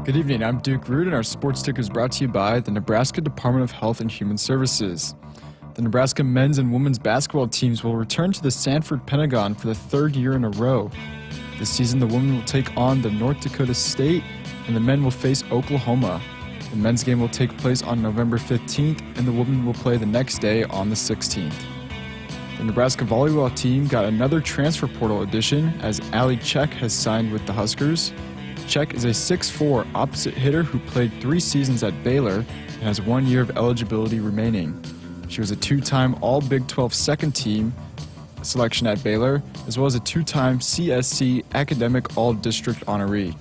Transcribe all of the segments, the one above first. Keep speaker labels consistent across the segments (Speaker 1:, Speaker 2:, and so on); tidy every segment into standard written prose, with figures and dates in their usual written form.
Speaker 1: Good evening, I'm Duke Root, and our sports ticker is brought to you by the Nebraska Department of Health and Human Services. The Nebraska men's and women's basketball teams will return to the Sanford Pentagon for the third year in a row. This season, the women will take on the North Dakota State, and the men will face Oklahoma. The men's game will take place on November 15th, and the women will play the next day on the 16th. The Nebraska volleyball team got another transfer portal addition as Allie Check has signed with the Huskers. Check is a 6'4" opposite hitter who played 3 seasons at Baylor and has 1 year of eligibility remaining. She was a 2-time All-Big 12 second team selection at Baylor, as well as a 2-time CSC Academic All-District honoree.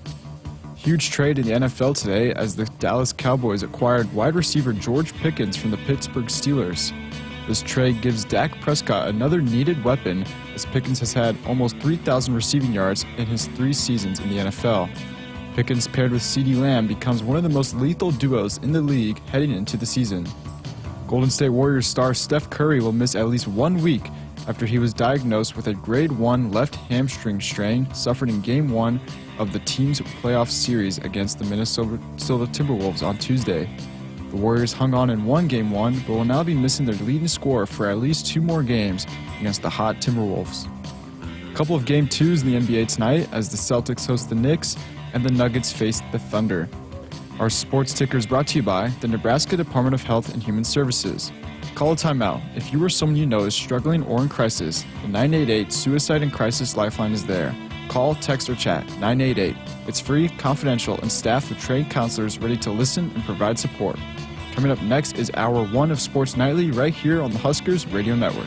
Speaker 1: Huge trade in the NFL today as the Dallas Cowboys acquired wide receiver George Pickens from the Pittsburgh Steelers. This trade gives Dak Prescott another needed weapon, as Pickens has had almost 3,000 receiving yards in his 3 seasons in the NFL. Pickens paired with CeeDee Lamb becomes one of the most lethal duos in the league heading into the season. Golden State Warriors star Steph Curry will miss at least 1 week after he was diagnosed with a grade 1 left hamstring strain suffered in Game 1 of the team's playoff series against the Minnesota Timberwolves on Tuesday. The Warriors hung on and won Game 1, but will now be missing their leading scorer for at least 2 more games against the hot Timberwolves. A couple of Game 2s in the NBA tonight as the Celtics host the Knicks and the Nuggets face the Thunder. Our sports ticker is brought to you by the Nebraska Department of Health and Human Services. Call a timeout. If you or someone you know is struggling or in crisis, the 988 Suicide and Crisis Lifeline is there. Call, text, or chat 988. It's free, confidential, and staffed with trained counselors ready to listen and provide support. Coming up next is Hour 1 of Sports Nightly right here on the Huskers Radio Network.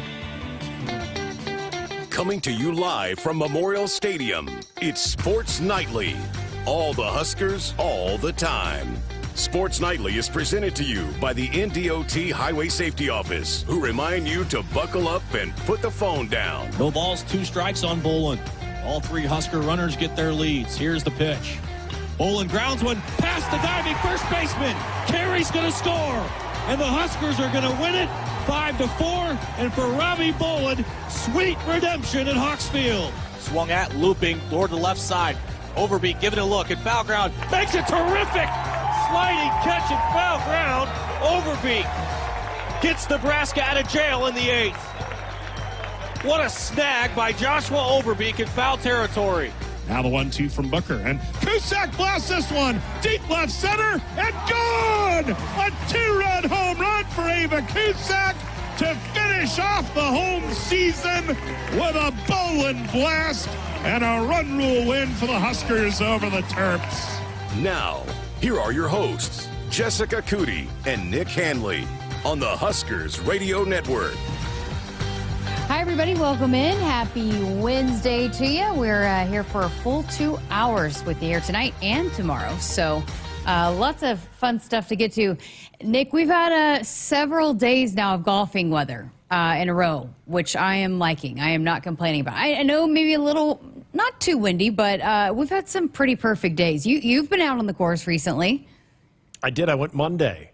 Speaker 2: Coming to you live from Memorial Stadium, it's Sports Nightly. All the Huskers, all the time. Sports Nightly is presented to you by the NDOT Highway Safety Office, who remind you to buckle up and put the phone down.
Speaker 3: No balls, 2 strikes on Bolin. All 3 Husker runners get their leads. Here's the pitch. Bolin grounds one past the diving first baseman. Carey's going to score. And the Huskers are going to win it 5-4. And for Robbie Bolin, sweet redemption at Hawksfield.
Speaker 4: Swung at, looping toward the left side. Overbeat, giving it a look at foul ground. Makes a terrific sliding catch at foul ground. Overbeat gets Nebraska out of jail in the 8th. What a snag by Joshua Overbeek in foul territory.
Speaker 3: Now the 1-2 from Booker. And Cusack blasts this one. Deep left center. And gone! A 2-run home run for Ava Cusack to finish off the home season with a Bolin blast and a run rule win for the Huskers over the Terps.
Speaker 2: Now, here are your hosts, Jessica Coody and Nick Hanley, on the Huskers Radio Network.
Speaker 5: Hi, everybody. Welcome in. Happy Wednesday to you. We're here for a full 2 hours with you here tonight and tomorrow. So lots of fun stuff to get to. Nick, we've had several days now of golfing weather in a row, which I am liking. I am not complaining about. I know maybe a little, not too windy, but we've had some pretty perfect days. You've been out on the course recently.
Speaker 6: I did. I went Monday.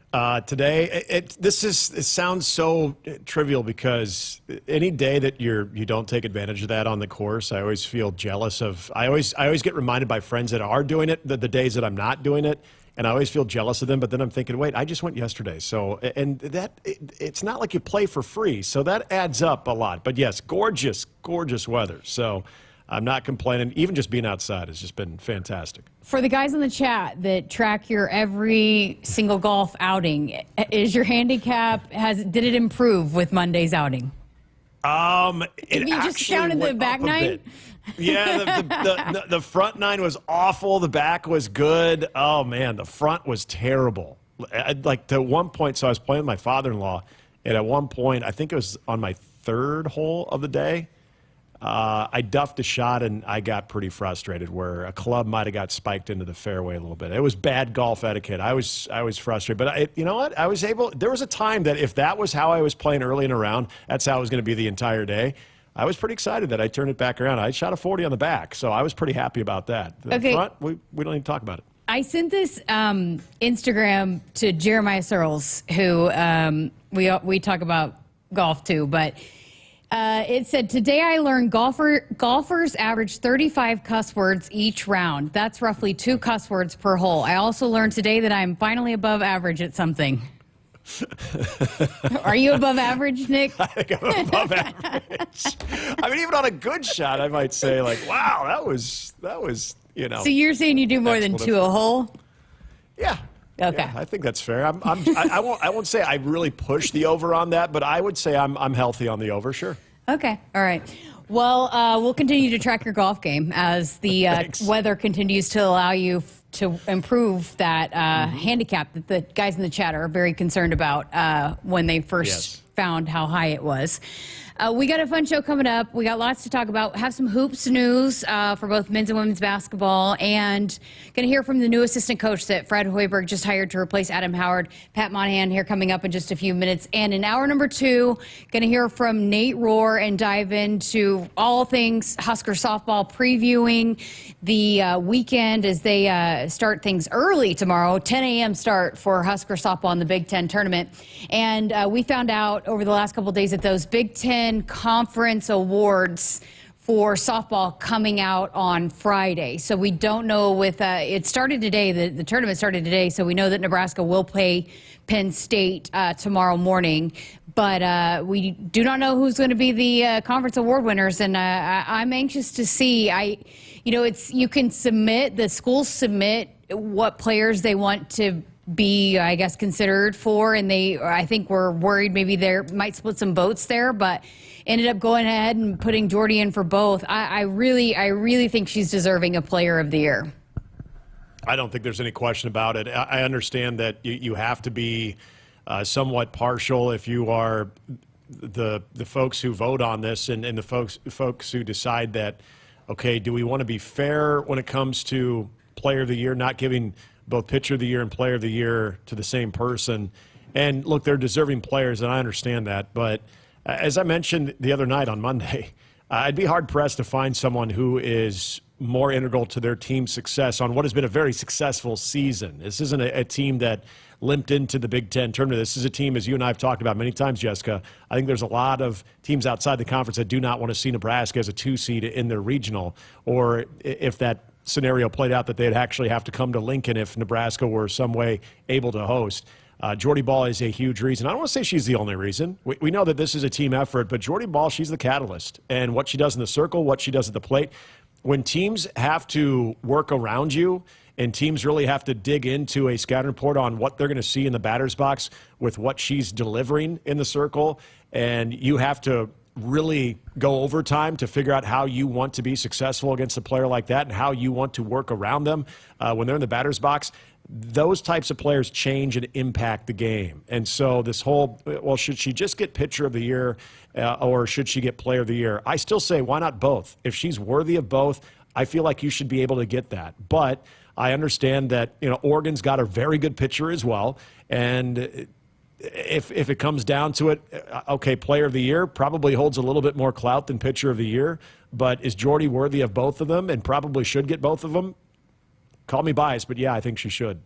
Speaker 6: Today, it sounds so trivial because any day that you don't take advantage of that on the course, I always feel jealous of. I always get reminded by friends that are doing it the days that I'm not doing it, and I always feel jealous of them. But then I'm thinking, wait, I just went yesterday, so and that it's not like you play for free, so that adds up a lot. But yes, gorgeous weather. So I'm not complaining. Even just being outside has just been fantastic.
Speaker 5: For the guys in the chat that track your every single golf outing, is your handicap, did it improve with Monday's outing?
Speaker 6: It
Speaker 5: you just counted the back 9?
Speaker 6: Yeah, the front 9 was awful. The back was good. Oh, man, the front was terrible. Like, to one point, so I was playing with my father-in-law, and at one point, I think it was on my 3rd hole of the day, I duffed a shot, and I got pretty frustrated where a club might have got spiked into the fairway a little bit. It was bad golf etiquette. I was frustrated. But you know what? There was a time that if that was how I was playing early in a round, that's how it was going to be the entire day. I was pretty excited that I turned it back around. I shot a 40 on the back, so I was pretty happy about that. The front, we don't even talk about it.
Speaker 5: I sent this Instagram to Jeremiah Searles, who we talk about golf too, but It said, today I learned golfers average 35 cuss words each round. That's roughly 2 cuss words per hole. I also learned today that I'm finally above average at something. Are you above average, Nick?
Speaker 6: I think I'm above average. I mean, even on a good shot, I might say, like, wow, that was,
Speaker 5: So you're saying you do more than 2 a hole?
Speaker 6: Yeah.
Speaker 5: Okay.
Speaker 6: Yeah, I think that's fair. I won't say I really push the over on that, but I would say I'm healthy on the over, sure.
Speaker 5: Okay. All right. Well, we'll continue to track your golf game as the weather continues to allow you to improve that handicap that the guys in the chat are very concerned about when they first found how high it was. We got a fun show coming up. We got lots to talk about. Have some hoops news for both men's and women's basketball, and going to hear from the new assistant coach that Fred Hoiberg just hired to replace Adam Howard. Pat Monahan here coming up in just a few minutes. And in hour number 2, going to hear from Nate Rohr and dive into all things Husker softball, previewing the weekend as they start things early tomorrow, 10 a.m. start for Husker softball in the Big Ten tournament. And we found out over the last couple of days that those Big Ten conference awards for softball coming out on Friday. So we don't know it started today, the tournament started today, so we know that Nebraska will play Penn State tomorrow morning. But we do not know who's going to be the conference award winners, and I'm anxious to see. You can submit, the schools submit what players they want to be, I guess, considered for, and I think we're worried maybe they might split some votes there, but ended up going ahead and putting Jordy in for both. I really think she's deserving of Player of the Year.
Speaker 6: I don't think there's any question about it. I understand that you have to be somewhat partial if you are the folks who vote on this and the folks who decide that, okay, do we want to be fair when it comes to Player of the Year, not giving both Pitcher of the Year and Player of the Year to the same person. And look, they're deserving players, and I understand that. But as I mentioned the other night on Monday, I'd be hard-pressed to find someone who is more integral to their team's success on what has been a very successful season. This isn't a team that limped into the Big Ten tournament. This is a team, as you and I have talked about many times, Jessica. I think there's a lot of teams outside the conference that do not want to see Nebraska as a 2 seed in their regional, or if that scenario played out that they'd actually have to come to Lincoln if Nebraska were some way able to host. Jordy Ball is a huge reason. I don't want to say she's the only reason. We know that this is a team effort, but Jordy Ball, she's the catalyst. And what she does in the circle, what she does at the plate, when teams have to work around you and teams really have to dig into a scouting report on what they're going to see in the batter's box with what she's delivering in the circle, and you have to really go overtime to figure out how you want to be successful against a player like that and how you want to work around them when they're in the batter's box, those types of players change and impact the game. And so this whole, well, should she just get Pitcher of the Year or should she get Player of the Year? I still say, why not both? If she's worthy of both, I feel like you should be able to get that. But I understand that, Oregon's got a very good pitcher as well, and if it comes down to it, okay, Player of the Year probably holds a little bit more clout than Pitcher of the Year, but is Jordy worthy of both of them and probably should get both of them? Call me biased, but yeah, I think she should.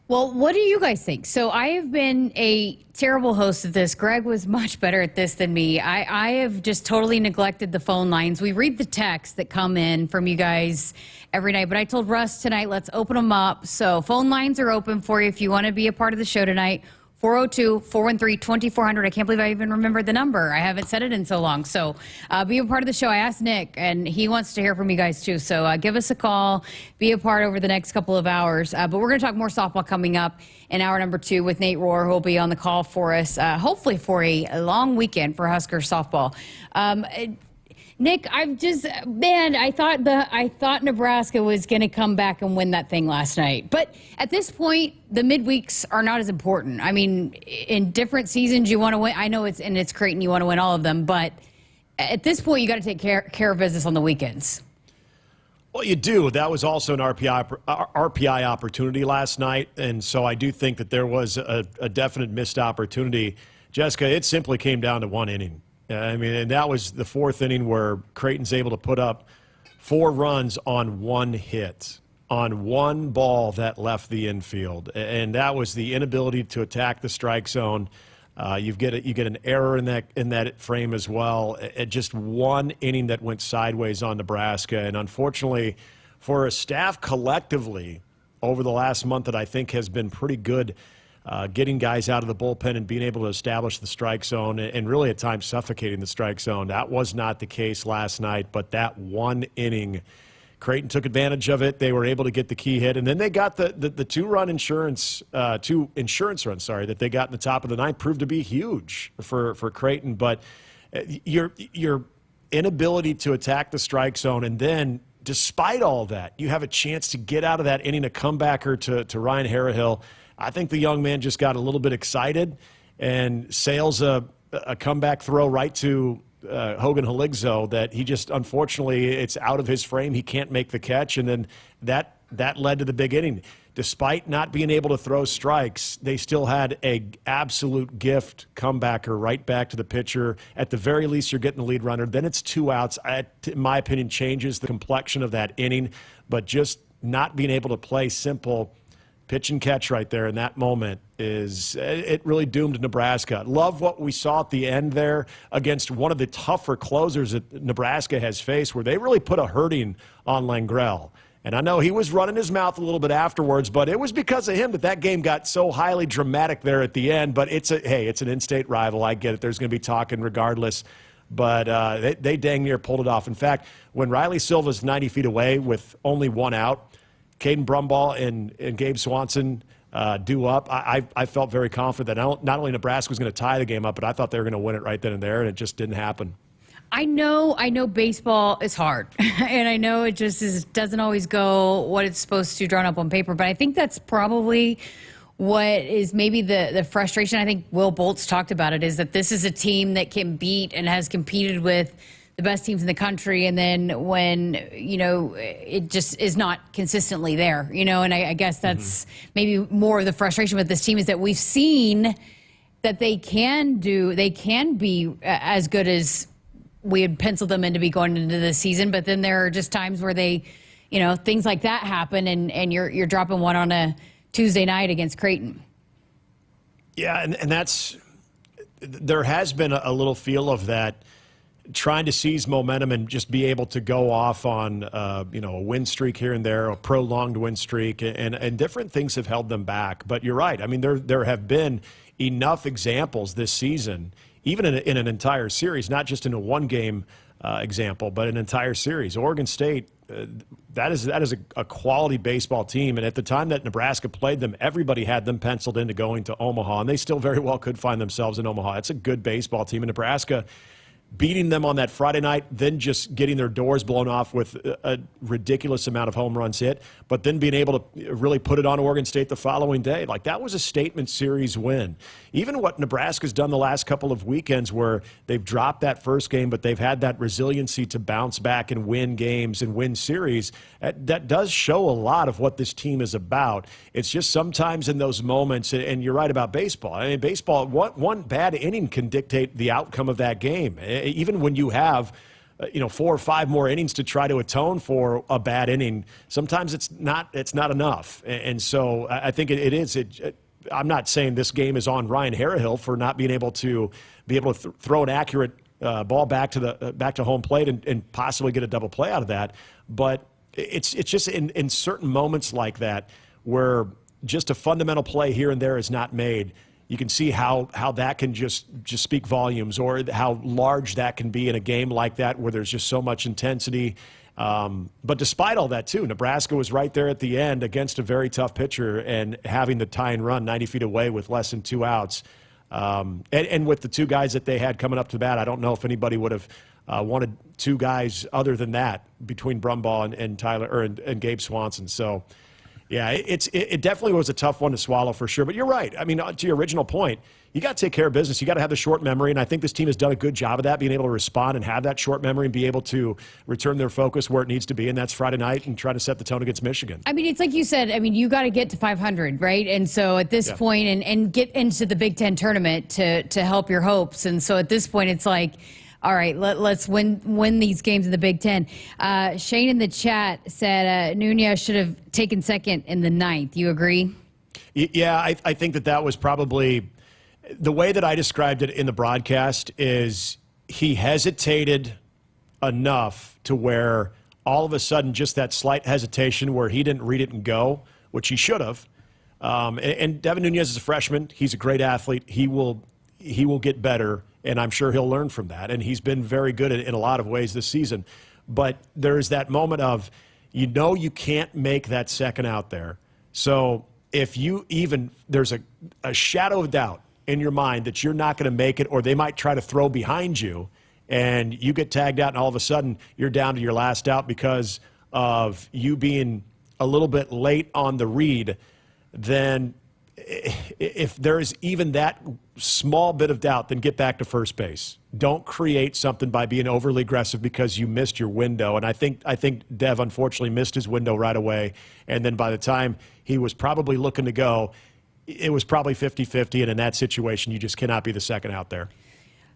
Speaker 5: Well, what do you guys think? So I have been a terrible host of this. Greg was much better at this than me. I have just totally neglected the phone lines. We read the texts that come in from you guys every night, but I told Russ tonight, let's open them up. So phone lines are open for you if you want to be a part of the show tonight. 402-413-2400. I can't believe I even remembered the number. I haven't said it in so long. So be a part of the show. I asked Nick, and he wants to hear from you guys too. So give us a call. Be a part over the next couple of hours. But we're going to talk more softball coming up in hour number 2 with Nate Rohr, who will be on the call for us, hopefully for a long weekend for Husker softball. Nick, I thought Nebraska was going to come back and win that thing last night. But at this point, the midweeks are not as important. I mean, in different seasons, you want to win. I know it's Creighton, you want to win all of them. But at this point, you got to take care of business on the weekends.
Speaker 6: Well, you do. That was also an RPI opportunity last night. And so I do think that there was a definite missed opportunity. Jessica, it simply came down to one inning. I mean, and that was the 4th inning where Creighton's able to put up 4 runs on 1 hit, on 1 ball that left the infield. And that was the inability to attack the strike zone. You get an error in that frame as well. Just one inning that went sideways on Nebraska, and unfortunately, for a staff collectively over the last month that I think has been pretty good, getting guys out of the bullpen and being able to establish the strike zone, and really at times suffocating the strike zone. That was not the case last night, but that one inning, Creighton took advantage of it. They were able to get the key hit, and then they got the two insurance runs, that they got in the top of the ninth proved to be huge for Creighton. But your inability to attack the strike zone, and then despite all that, you have a chance to get out of that inning a comebacker to Ryan Harrahill. I think the young man just got a little bit excited and sails a comeback throw right to Hogan Haligzo that he just, unfortunately, it's out of his frame. He can't make the catch, and then that led to the big inning. Despite not being able to throw strikes, they still had a absolute gift comebacker right back to the pitcher. At the very least, you're getting the lead runner. Then it's 2 outs. In my opinion, changes the complexion of that inning, but just not being able to play simple pitch and catch right there in that moment it really doomed Nebraska. Love what we saw at the end there against one of the tougher closers that Nebraska has faced, where they really put a hurting on Langrell. And I know he was running his mouth a little bit afterwards, but it was because of him that game got so highly dramatic there at the end. But it's an in-state rival. I get it. There's going to be talking regardless. But they dang near pulled it off. In fact, when Riley Silva's 90 feet away with only 1 out, Caden Brumball and Gabe Swanson due up, I felt very confident that not only Nebraska was going to tie the game up, but I thought they were going to win it right then and there, and it just didn't happen.
Speaker 5: I know baseball is hard, and I know it just doesn't always go what it's supposed to drawn up on paper, but I think that's probably what is maybe the frustration. I think Will Boltz talked about it, is that this is a team that can beat and has competed with the best teams in the country, and then when, it just is not consistently there, and I guess that's maybe more of the frustration with this team, is that we've seen that they can be as good as we had penciled them in to be going into the season, but then there are just times where they, things like that happen, and you're dropping one on a Tuesday night against Creighton.
Speaker 6: Yeah, and there has been a little feel of that, trying to seize momentum and just be able to go off on a win streak here and there, a prolonged win streak, and different things have held them back. But you're right. I mean, there have been enough examples this season, even in an entire series, not just in a one-game example, but an entire series. Oregon State, that is a quality baseball team, and at the time that Nebraska played them, everybody had them penciled into going to Omaha, and they still very well could find themselves in Omaha. It's a good baseball team, and Nebraska beating them on that Friday night, then just getting their doors blown off with a ridiculous amount of home runs hit, but then being able to really put it on Oregon State the following day. Like, that was a statement series win. Even what Nebraska's done the last couple of weekends, where they've dropped that first game, but they've had that resiliency to bounce back and win games and win series, that does show a lot of what this team is about. It's just sometimes in those moments, and you're right about baseball. I mean, baseball, one bad inning can dictate the outcome of that game. Even when you have 4 or 5 more innings to try to atone for a bad inning, sometimes it's not enough. And so I think it is. I'm not saying this game is on Ryan Harrahill for not being able to throw an accurate ball back to home plate and possibly get a double play out of that. But it's just in certain moments like that, where just a fundamental play here and there is not made, you can see how that can just speak volumes, or how large that can be in a game like that, where there's just so much intensity. But despite all that, too, Nebraska was right there at the end against a very tough pitcher, and having the tie and run 90 feet away with less than 2 outs. And with the 2 guys that they had coming up to the bat, I don't know if anybody would have wanted 2 guys other than that between Brumball and Gabe Swanson. So, yeah, it definitely was a tough one to swallow for sure. But you're right. I mean, to your original point, you got to take care of business. You got to have the short memory, and I think this team has done a good job of that, being able to respond and have that short memory and be able to return their focus where it needs to be, and that's Friday night, and try to set the tone against Michigan.
Speaker 5: I mean, it's like you said. I mean, you got to get to 500, right? And so at this point, and get into the Big Ten tournament to help your hopes. And so at this point, it's like, all right, let's win these games in the Big Ten. Shane in the chat said Nunez should have taken second in the ninth. You agree?
Speaker 6: Yeah, I think that was probably the way that I described it in the broadcast is he hesitated enough to where all of a sudden just that slight hesitation where he didn't read it and go, which he should have. And Devin Nunez is a freshman. He's a great athlete. He will get better, and I'm sure he'll learn from that. And he's been very good in a lot of ways this season. But there's that moment of, you can't make that second out there. So if there's a shadow of doubt in your mind that you're not going to make it, or they might try to throw behind you, and you get tagged out, and all of a sudden you're down to your last out because of you being a little bit late on the read, then if there is even that small bit of doubt, then get back to first base. Don't create something by being overly aggressive because you missed your window. And I think Dev unfortunately missed his window right away. And then by the time he was probably looking to go, it was probably 50-50. And in that situation, you just cannot be the second out there.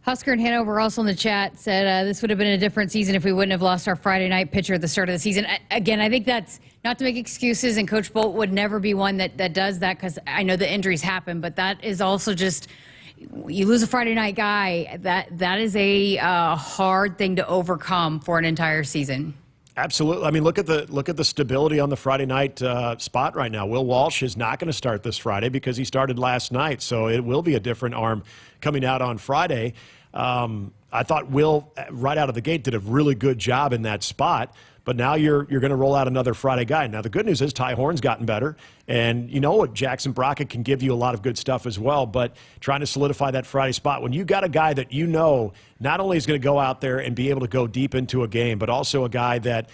Speaker 5: Husker and Hanover also in the chat said this would have been a different season if we wouldn't have lost our Friday night pitcher at the start of the season. Again, I think that's not to make excuses, and Coach Bolt would never be one that does that, because I know the injuries happen, but that is also just, you lose a Friday night guy, that is a hard thing to overcome for an entire season.
Speaker 6: Absolutely. I mean, look at the stability on the Friday night spot right now. Will Walsh is not going to start this Friday because he started last night, so it will be a different arm coming out on Friday. I thought Will, right out of the gate, did a really good job in that spot. But now you're going to roll out another Friday guy. Now, the good news is Ty Horn's gotten better. And you know what? Jackson Brockett can give you a lot of good stuff as well. But trying to solidify that Friday spot, when you got a guy that you know not only is going to go out there and be able to go deep into a game, but also a guy that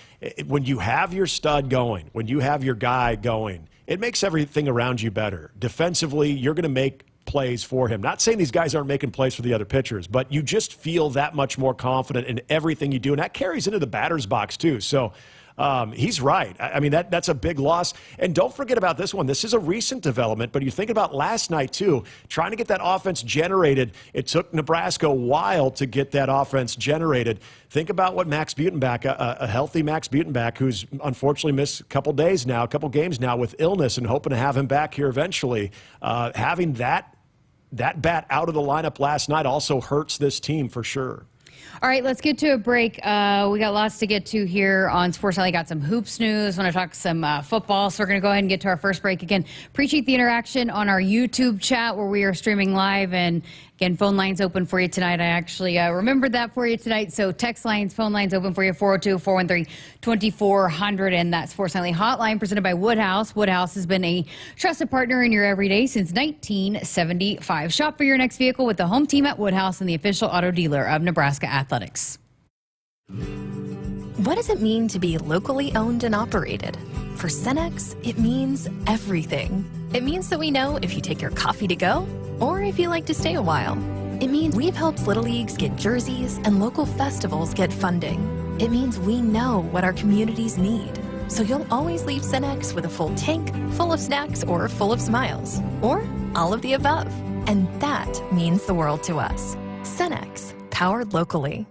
Speaker 6: when you have your stud going, when you have your guy going, it makes everything around you better. Defensively, you're going to make plays for him. Not saying these guys aren't making plays for the other pitchers, but you just feel that much more confident in everything you do, and that carries into the batter's box too. So he's right. I mean, that's a big loss. And don't forget about this one. This is a recent development, but you think about last night too, trying to get that offense generated. It took Nebraska a while to get that offense generated. Think about what Max Butenbach, a healthy Max Butenbach, who's unfortunately missed a couple games now with illness, and hoping to have him back here eventually. Having that bat out of the lineup last night also hurts this team for sure.
Speaker 5: All right, let's get to a break. We got lots to get to here on Sports Alley. Got some hoops news. Want to talk some football. So we're going to go ahead and get to our first break. Again, appreciate the interaction on our YouTube chat where we are streaming live. And again, phone lines open for you tonight. I actually remembered that for you tonight. So text lines, phone lines open for you, 402-413-2400. And that Sports Alley hotline presented by Woodhouse. Woodhouse has been a trusted partner in your everyday since 1975. Shop for your next vehicle with the home team at Woodhouse and the official auto dealer of Nebraska Athletics.
Speaker 7: What does it mean to be locally owned and operated? For Cenex, it means everything. It means that we know if you take your coffee to go or if you like to stay a while. It means we've helped Little Leagues get jerseys and local festivals get funding. It means we know what our communities need. So you'll always leave Cenex with a full tank, full of snacks, or full of smiles. Or all of the above. And that means the world to us. Cenex, powered locally.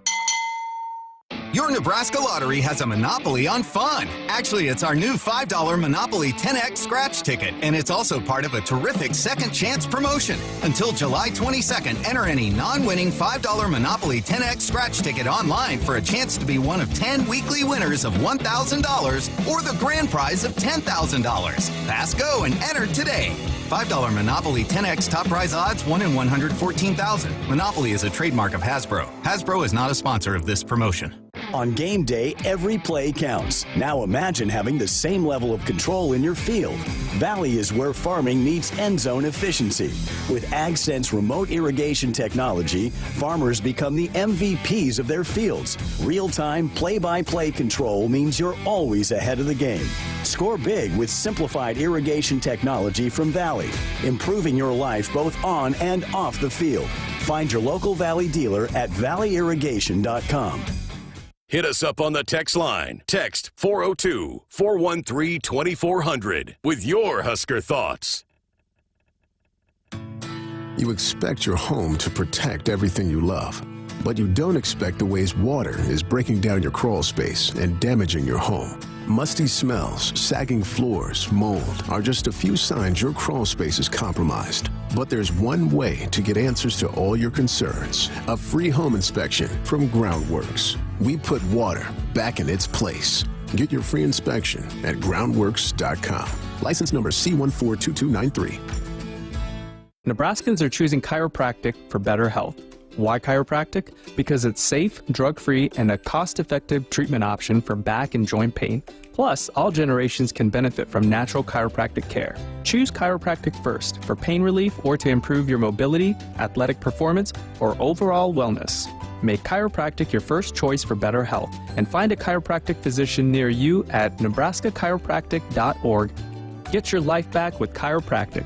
Speaker 8: Your Nebraska Lottery has a monopoly on fun. Actually, it's our new $5 Monopoly 10X scratch ticket, and it's also part of a terrific second chance promotion. Until July 22nd, enter any non-winning $5 Monopoly 10X scratch ticket online for a chance to be one of 10 weekly winners of $1,000 or the grand prize of $10,000. Pass go and enter today. $5 Monopoly 10X top prize odds 1 in 114,000. Monopoly is a trademark of Hasbro. Hasbro is not a sponsor of this promotion.
Speaker 9: On game day, every play counts. Now imagine having the same level of control in your field. Valley is where farming meets end zone efficiency. With AgSense remote irrigation technology, farmers become the MVPs of their fields. Real-time, play-by-play control means you're always ahead of the game. Score big with simplified irrigation technology from Valley, improving your life both on and off the field. Find your local Valley dealer at valleyirrigation.com.
Speaker 2: Hit us up on the text line. Text 402-413-2400 with your Husker thoughts.
Speaker 10: You expect your home to protect everything you love, but you don't expect the ways water is breaking down your crawl space and damaging your home. Musty smells, sagging floors, mold are just a few signs your crawl space is compromised. But there's one way to get answers to all your concerns. A free home inspection from Groundworks. We put water back in its place. Get your free inspection at groundworks.com. License number C142293.
Speaker 11: Nebraskans are choosing chiropractic for better health. Why chiropractic? Because it's safe, drug-free, and a cost-effective treatment option for back and joint pain. Plus, all generations can benefit from natural chiropractic care. Choose chiropractic first for pain relief or to improve your mobility, athletic performance, or overall wellness. Make chiropractic your first choice for better health and find a chiropractic physician near you at nebraska-chiropractic.org. Get your life back with chiropractic.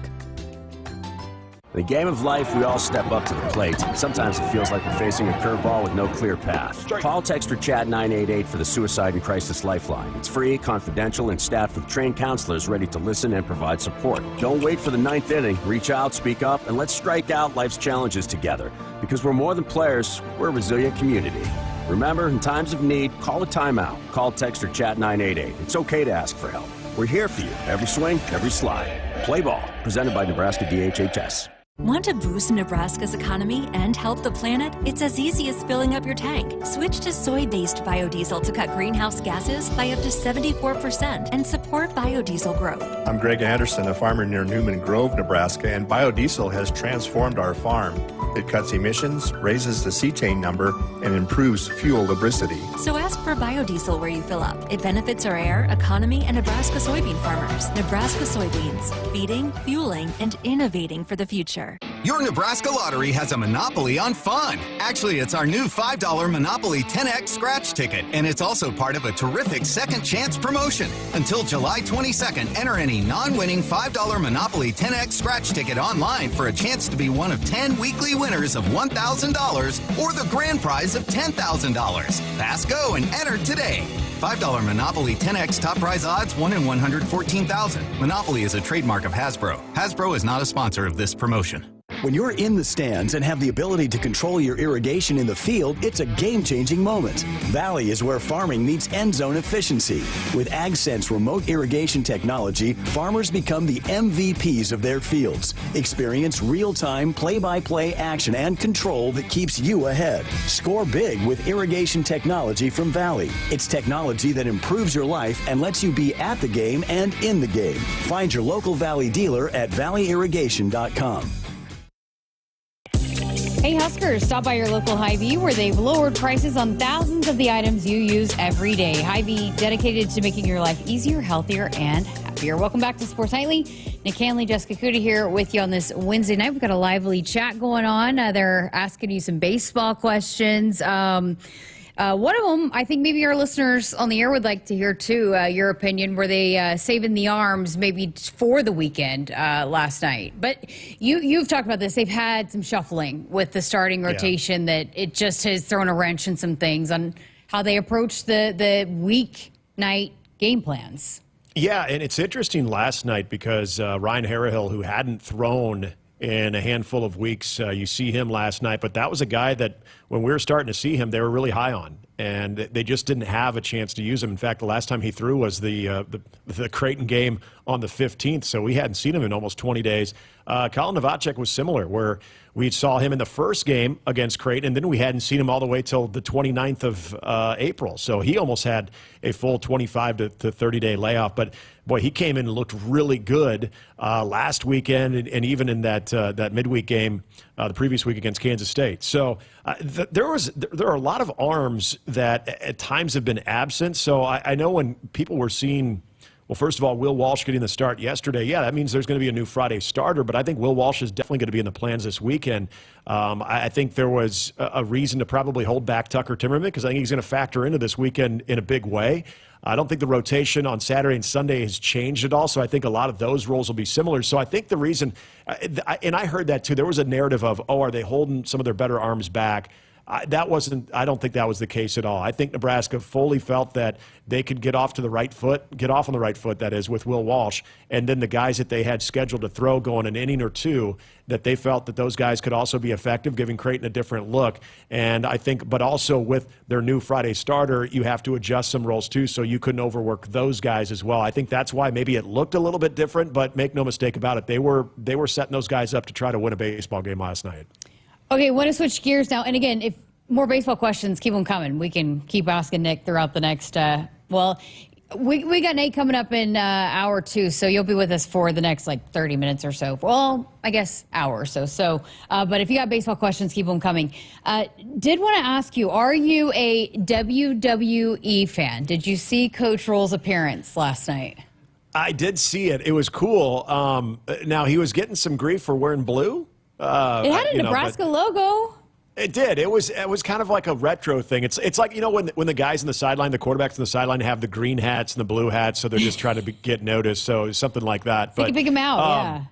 Speaker 12: In the game of life, we all step up to the plate. Sometimes it feels like we're facing a curveball with no clear path. Call, text, or chat 988 for the Suicide and Crisis Lifeline. It's free, confidential, and staffed with trained counselors ready to listen and provide support. Don't wait for the ninth inning. Reach out, speak up, and let's strike out life's challenges together. Because we're more than players, we're a resilient community. Remember, in times of need, call a timeout. Call, text, or chat 988. It's okay to ask for help. We're here for you. Every swing, every slide. Play ball. Presented by Nebraska DHHS.
Speaker 13: Want to boost Nebraska's economy and help the planet? It's as easy as filling up your tank. Switch to soy-based biodiesel to cut greenhouse gases by up to 74% and support biodiesel growth.
Speaker 14: I'm Greg Anderson, a farmer near Newman Grove, Nebraska, and biodiesel has transformed our farm. It cuts emissions, raises the cetane number, and improves fuel lubricity.
Speaker 13: So ask for biodiesel where you fill up. It benefits our air, economy, and Nebraska soybean farmers. Nebraska soybeans, feeding, fueling, and innovating for the future.
Speaker 8: Your Nebraska Lottery has a monopoly on fun. Actually, it's our new $5 Monopoly 10X scratch ticket, and it's also part of a terrific second chance promotion. Until July 22nd, enter any non-winning $5 Monopoly 10X scratch ticket online for a chance to be one of 10 weekly winners of $1,000 or the grand prize of $10,000. Pass go and enter today. $5 Monopoly 10X top prize odds 1 in 114,000. Monopoly is a trademark of Hasbro. Hasbro is not a sponsor of this promotion.
Speaker 9: When you're in the stands and have the ability to control your irrigation in the field, it's a game-changing moment. Valley is where farming meets end zone efficiency. With AgSense remote irrigation technology, farmers become the MVPs of their fields. Experience real-time, play-by-play action and control that keeps you ahead. Score big with irrigation technology from Valley. It's technology that improves your life and lets you be at the game and in the game. Find your local Valley dealer at valleyirrigation.com.
Speaker 5: Hey Huskers, stop by your local Hy-Vee where they've lowered prices on thousands of the items you use every day. Hy-Vee, dedicated to making your life easier, healthier, and happier. Welcome back to Sports Nightly. Nick Hanley, Jessica Coody here with you on this Wednesday night. We've got a lively chat going on. They're asking you some baseball questions. One of them, I think maybe our listeners on the air would like to hear too, your opinion. Were they saving the arms maybe for the weekend last night? But you've talked about this. They've had some shuffling with the starting rotation that it just has thrown a wrench in some things on how they approach the weeknight game plans.
Speaker 6: Yeah, and it's interesting last night because Ryan Harrihill, who hadn't thrown in a handful of weeks, you see him last night, but that was a guy that when we were starting to see him, they were really high on, and they just didn't have a chance to use him. In fact, the last time he threw was the Creighton game on the 15th, so we hadn't seen him in almost 20 days. Colin Novacek was similar, where we saw him in the first game against Creighton, and then we hadn't seen him all the way till the 29th of April. So he almost had a full 25 to 30-day layoff. But, boy, he came in and looked really good last weekend and even in that midweek game the previous week against Kansas State. So there are a lot of arms that at times have been absent. So I know when people were seeing – well, first of all, Will Walsh getting the start yesterday. Yeah, that means there's going to be a new Friday starter, but I think Will Walsh is definitely going to be in the plans this weekend. I think there was a reason to probably hold back Tucker Timmerman because I think he's going to factor into this weekend in a big way. I don't think the rotation on Saturday and Sunday has changed at all, so I think a lot of those roles will be similar. So I think the reason, and I heard that too, there was a narrative of, are they holding some of their better arms back? I don't think that was the case at all. I think Nebraska fully felt that they could get off on the right foot, that is, with Will Walsh, and then the guys that they had scheduled to throw going an inning or two, that they felt that those guys could also be effective, giving Creighton a different look. And I think, but also with their new Friday starter, you have to adjust some roles too, so you couldn't overwork those guys as well. I think that's why maybe it looked a little bit different, but make no mistake about it, they were setting those guys up to try to win a baseball game last night.
Speaker 5: Okay, want to switch gears now. And again, if more baseball questions, keep them coming. We can keep asking Nick throughout the next, we got Nate coming up in hour 2, so you'll be with us for the next 30 minutes or so. Well, I guess hour or so. But if you got baseball questions, keep them coming. Did want to ask you, are you a WWE fan? Did you see Coach Rohl's appearance last night?
Speaker 6: I did see it. It was cool. Now, he was getting some grief for wearing blue.
Speaker 5: It had a Nebraska logo.
Speaker 6: It did. It was kind of like a retro thing. It's like, when the guys in the sideline, the quarterbacks in the sideline have the green hats and the blue hats, so they're just trying to get noticed. So something like that.
Speaker 5: So you can pick them out,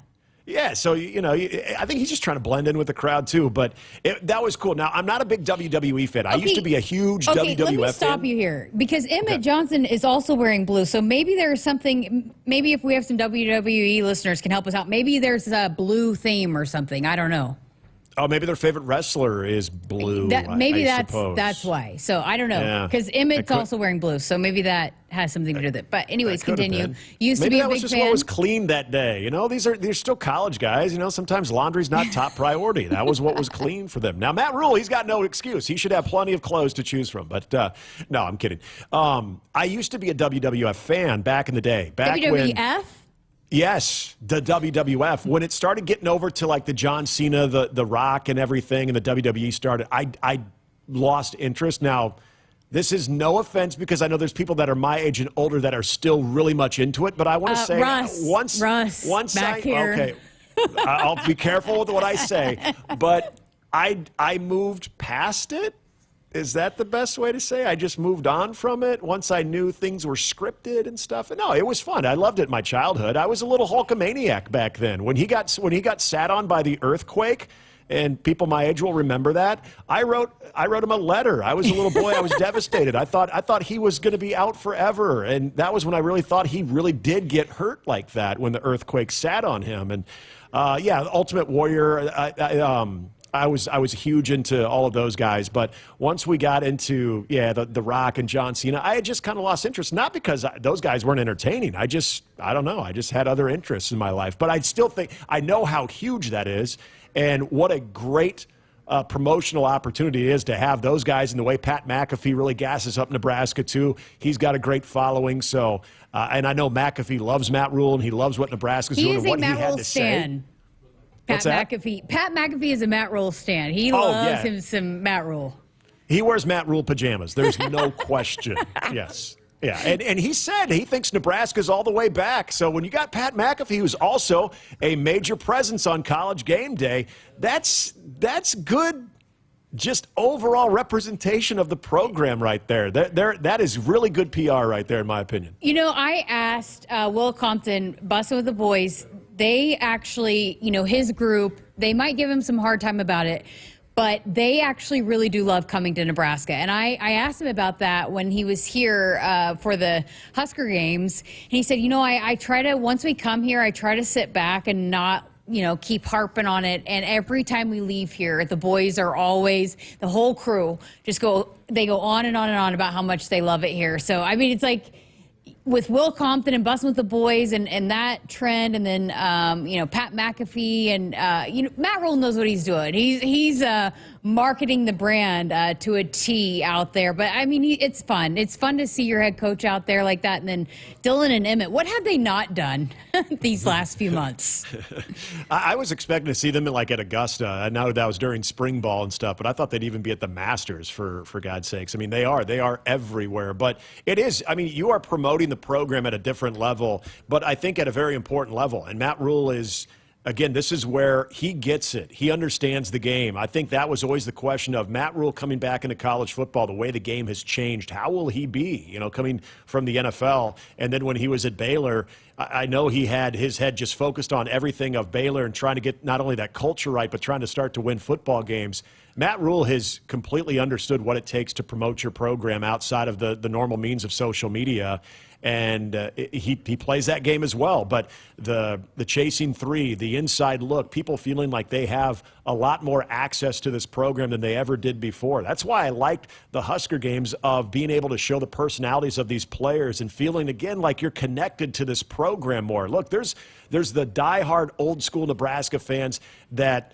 Speaker 6: Yeah, so, I think he's just trying to blend in with the crowd, too. But that was cool. Now, I'm not a big WWE fan. I used to be a huge WWF fan.
Speaker 5: Let me stop you here, because Emmett Johnson is also wearing blue. So maybe there's something, maybe if we have some WWE listeners can help us out, maybe there's a blue theme or something. I don't know.
Speaker 6: Oh, maybe their favorite wrestler is blue.
Speaker 5: That's why. So I don't know, because Emmett's also wearing blue, so maybe that has something to do with it. But anyways, continue. Used to be a big fan. Maybe that was just what was clean that day.
Speaker 6: These still college guys. Sometimes laundry's not top priority. That was what was clean for them. Now Matt Rule, he's got no excuse. He should have plenty of clothes to choose from. But no, I'm kidding. I used to be a WWF fan back in the day.
Speaker 5: WWF.
Speaker 6: Yes, the WWF. When it started getting over to the John Cena, the Rock and everything, and the WWE started, I lost interest. Now, this is no offense, because I know there's people that are my age and older that are still really much into it, but I want to say
Speaker 5: Russ, back here.
Speaker 6: Okay, I'll be careful with what I say, but I moved past it. Is that the best way to say? I just moved on from it once I knew things were scripted and stuff. And no, it was fun. I loved it in my childhood. I was a little Hulkamaniac back then. When he got sat on by the earthquake, and people my age will remember that, I wrote him a letter. I was a little boy. I was devastated. I thought he was going to be out forever, and that was when I really thought he really did get hurt like that, when the earthquake sat on him. And Ultimate Warrior. I was huge into all of those guys, but once we got into the Rock and John Cena, I had just kind of lost interest. Not because those guys weren't entertaining. I don't know. I just had other interests in my life. But I still think I know how huge that is, and what a great promotional opportunity it is to have those guys. And the way Pat McAfee really gasses up Nebraska too. He's got a great following. So, and I know McAfee loves Matt Rule, and he loves what Nebraska's doing and what he had to say.
Speaker 5: Pat McAfee is a Matt Rule stan. He loves him some Matt Rule.
Speaker 6: He wears Matt Rule pajamas. There's no question. Yes. Yeah, and he said he thinks Nebraska's all the way back. So when you got Pat McAfee, who's also a major presence on College Game Day, that's good. Just overall representation of the program right there. That is really good PR right there, in my opinion.
Speaker 5: I asked Will Compton, Bussin' with the Boys. They actually, his group, they might give him some hard time about it, but they actually really do love coming to Nebraska. And I asked him about that when he was here for the Husker games. And he said, I try to, once we come here, I try to sit back and not, keep harping on it. And every time we leave here, the boys are always, the whole crew, they go on and on and on about how much they love it here. So, I mean, it's like, with Will Compton and Bussin' with the Boys and that trend, and then Pat McAfee and Matt Rule knows what he's doing. He's marketing the brand to a T out there. But I mean, it's fun. It's fun to see your head coach out there like that. And then Dylan and Emmett, what have they not done these last few months?
Speaker 6: I was expecting to see them at Augusta. I know that was during spring ball and stuff, but I thought they'd even be at the Masters for God's sakes. I mean, they are everywhere. But it is. I mean, you are promoting the program at a different level, but I think at a very important level. And Matt Rule is, again, this is where he gets it. He understands the game. I think that was always the question of Matt Rule coming back into college football, the way the game has changed. How will he be, coming from the NFL? And then when he was at Baylor, I know he had his head just focused on everything of Baylor and trying to get not only that culture right, but trying to start to win football games. Matt Rule has completely understood what it takes to promote your program outside of the normal means of social media. And he plays that game as well. But the chasing three, the inside look, people feeling like they have a lot more access to this program than they ever did before. That's why I liked the Husker games of being able to show the personalities of these players and feeling, again, like you're connected to this program more. Look, there's the diehard old school Nebraska fans that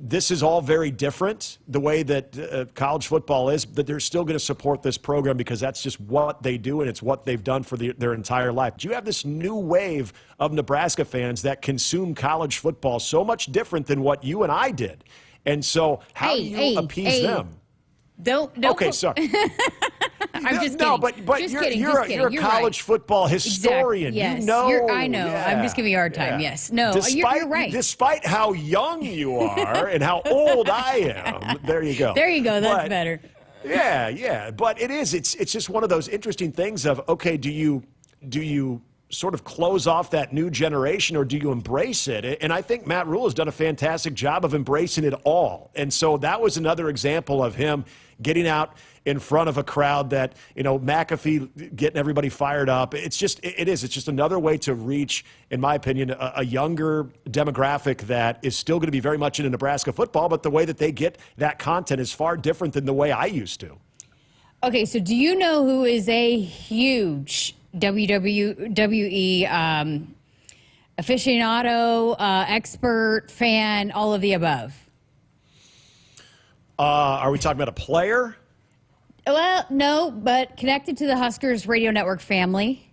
Speaker 6: this is all very different, the way that college football is, but they're still going to support this program because that's just what they do and it's what they've done for their entire life. You have this new wave of Nebraska fans that consume college football so much different than what you and I did. And so how do you appease them?
Speaker 5: Don't.
Speaker 6: Okay, sorry.
Speaker 5: I'm just
Speaker 6: no,
Speaker 5: kidding.
Speaker 6: but
Speaker 5: Just
Speaker 6: you're,
Speaker 5: kidding,
Speaker 6: you're,
Speaker 5: just kidding.
Speaker 6: you're a
Speaker 5: You're
Speaker 6: college
Speaker 5: right.
Speaker 6: football historian.
Speaker 5: Exactly. Yes.
Speaker 6: You know.
Speaker 5: I know.
Speaker 6: Yeah,
Speaker 5: I'm just giving you a hard time.
Speaker 6: yeah.
Speaker 5: Yes. No, you're right.
Speaker 6: Despite how young you are and how old I am, there you go.
Speaker 5: There you go. That's better.
Speaker 6: Yeah. But it's just one of those interesting things of, okay, do you sort of close off that new generation or do you embrace it? And I think Matt Rule has done a fantastic job of embracing it all. And so that was another example of him getting out in front of a crowd that, McAfee getting everybody fired up. It's just another way to reach, in my opinion, a younger demographic that is still going to be very much into Nebraska football, but the way that they get that content is far different than the way I used to.
Speaker 5: Okay, so do you know who is a huge WWE aficionado, expert, fan, all of the above?
Speaker 6: Are we talking about a player?
Speaker 5: Well, no, but connected to the Huskers radio network family.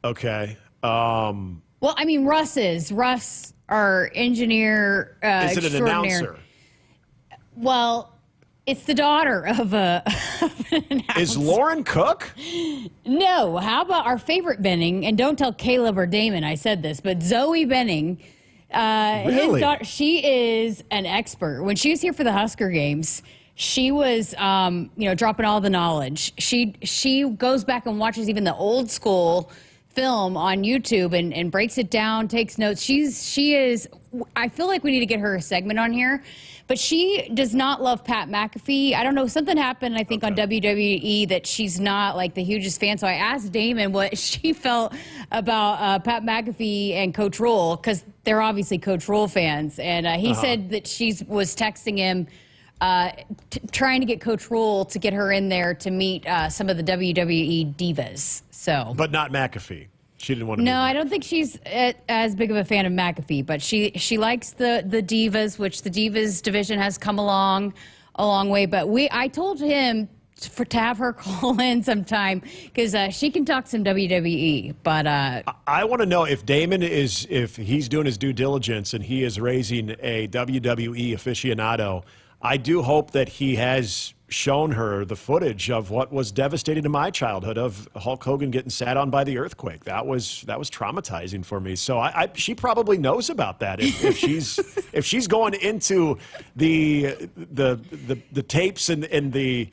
Speaker 6: Okay.
Speaker 5: Well, I mean, Russ, our engineer
Speaker 6: is it an announcer?
Speaker 5: Well, it's the daughter of an announcer.
Speaker 6: Is Lauren Cook?
Speaker 5: No. How about our favorite Benning? And don't tell Caleb or Damon I said this, but Zoe Benning.
Speaker 6: Really?
Speaker 5: His daughter, she is an expert. When she was here for the Husker games, she was, dropping all the knowledge. She goes back and watches even the old school film on YouTube and breaks it down, takes notes. She is. I feel like we need to get her a segment on here, but she does not love Pat McAfee. I don't know, something happened, I think, on WWE that she's not like the hugest fan. So I asked Damon what she felt about Pat McAfee and Coach Rohl, because they're obviously Coach Rohl fans, and he said that she was texting him. Trying to get Coach Rohl to get her in there to meet some of the WWE divas. So,
Speaker 6: but not McAfee. She didn't want to.
Speaker 5: No, I don't think she's as big of a fan of McAfee, but she likes the divas, which the divas division has come along a long way. But I told him to have her call in sometime because she can talk some WWE. But
Speaker 6: I want to know if Damon if he's doing his due diligence and he is raising a WWE aficionado. I do hope that he has shown her the footage of what was devastating to my childhood of Hulk Hogan getting sat on by the earthquake. That was traumatizing for me. So she probably knows about that. If she's going into the tapes and the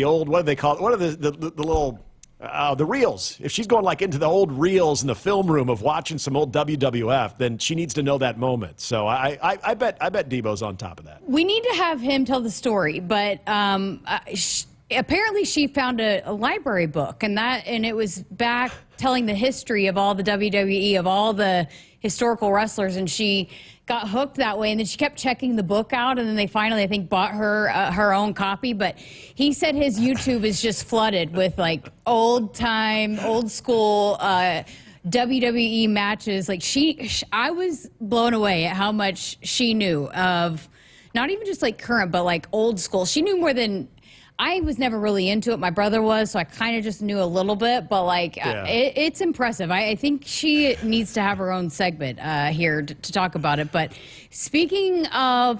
Speaker 6: old, what do they call it? What are the little the reels? If she's going like into the old reels in the film room of watching some old WWF, then she needs to know that moment. So I bet Debo's on top of that.
Speaker 5: We need to have him tell the story, but apparently she found a library book, and it was back telling the history of all the WWE, of all the historical wrestlers, and she got hooked that way, and then she kept checking the book out, and then they finally, I think, bought her her own copy. But he said his YouTube is just flooded with like old school WWE matches. Like I was blown away at how much she knew of, not even just like current, but like old school. She knew more than. I was never really into it. My brother was, so I kind of just knew a little bit. But, it's impressive. I think she needs to have her own segment here to talk about it. But speaking of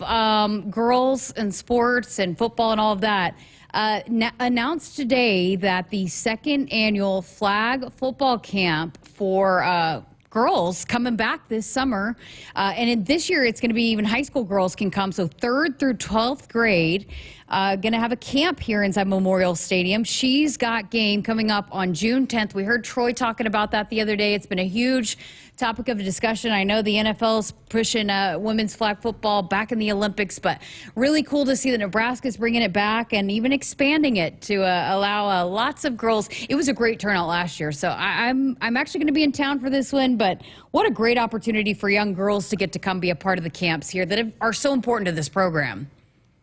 Speaker 5: girls and sports and football and all of that, announced today that the second annual flag football camp for girls coming back this summer. This year, it's going to be even high school girls can come. So 3rd through 12th grade, going to have a camp here inside Memorial Stadium. She's got game coming up on June 10th. We heard Troy talking about that the other day. It's been a huge topic of discussion. I know the NFL's pushing women's flag football back in the Olympics, but really cool to see that Nebraska's bringing it back and even expanding it to allow lots of girls. It was a great turnout last year, so I'm actually going to be in town for this one, but what a great opportunity for young girls to get to come be a part of the camps here that are so important to this program.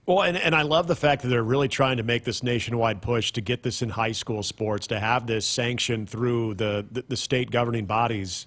Speaker 6: Well, and I love the fact that they're really trying to make this nationwide push to get this in high school sports, to have this sanctioned through the state governing bodies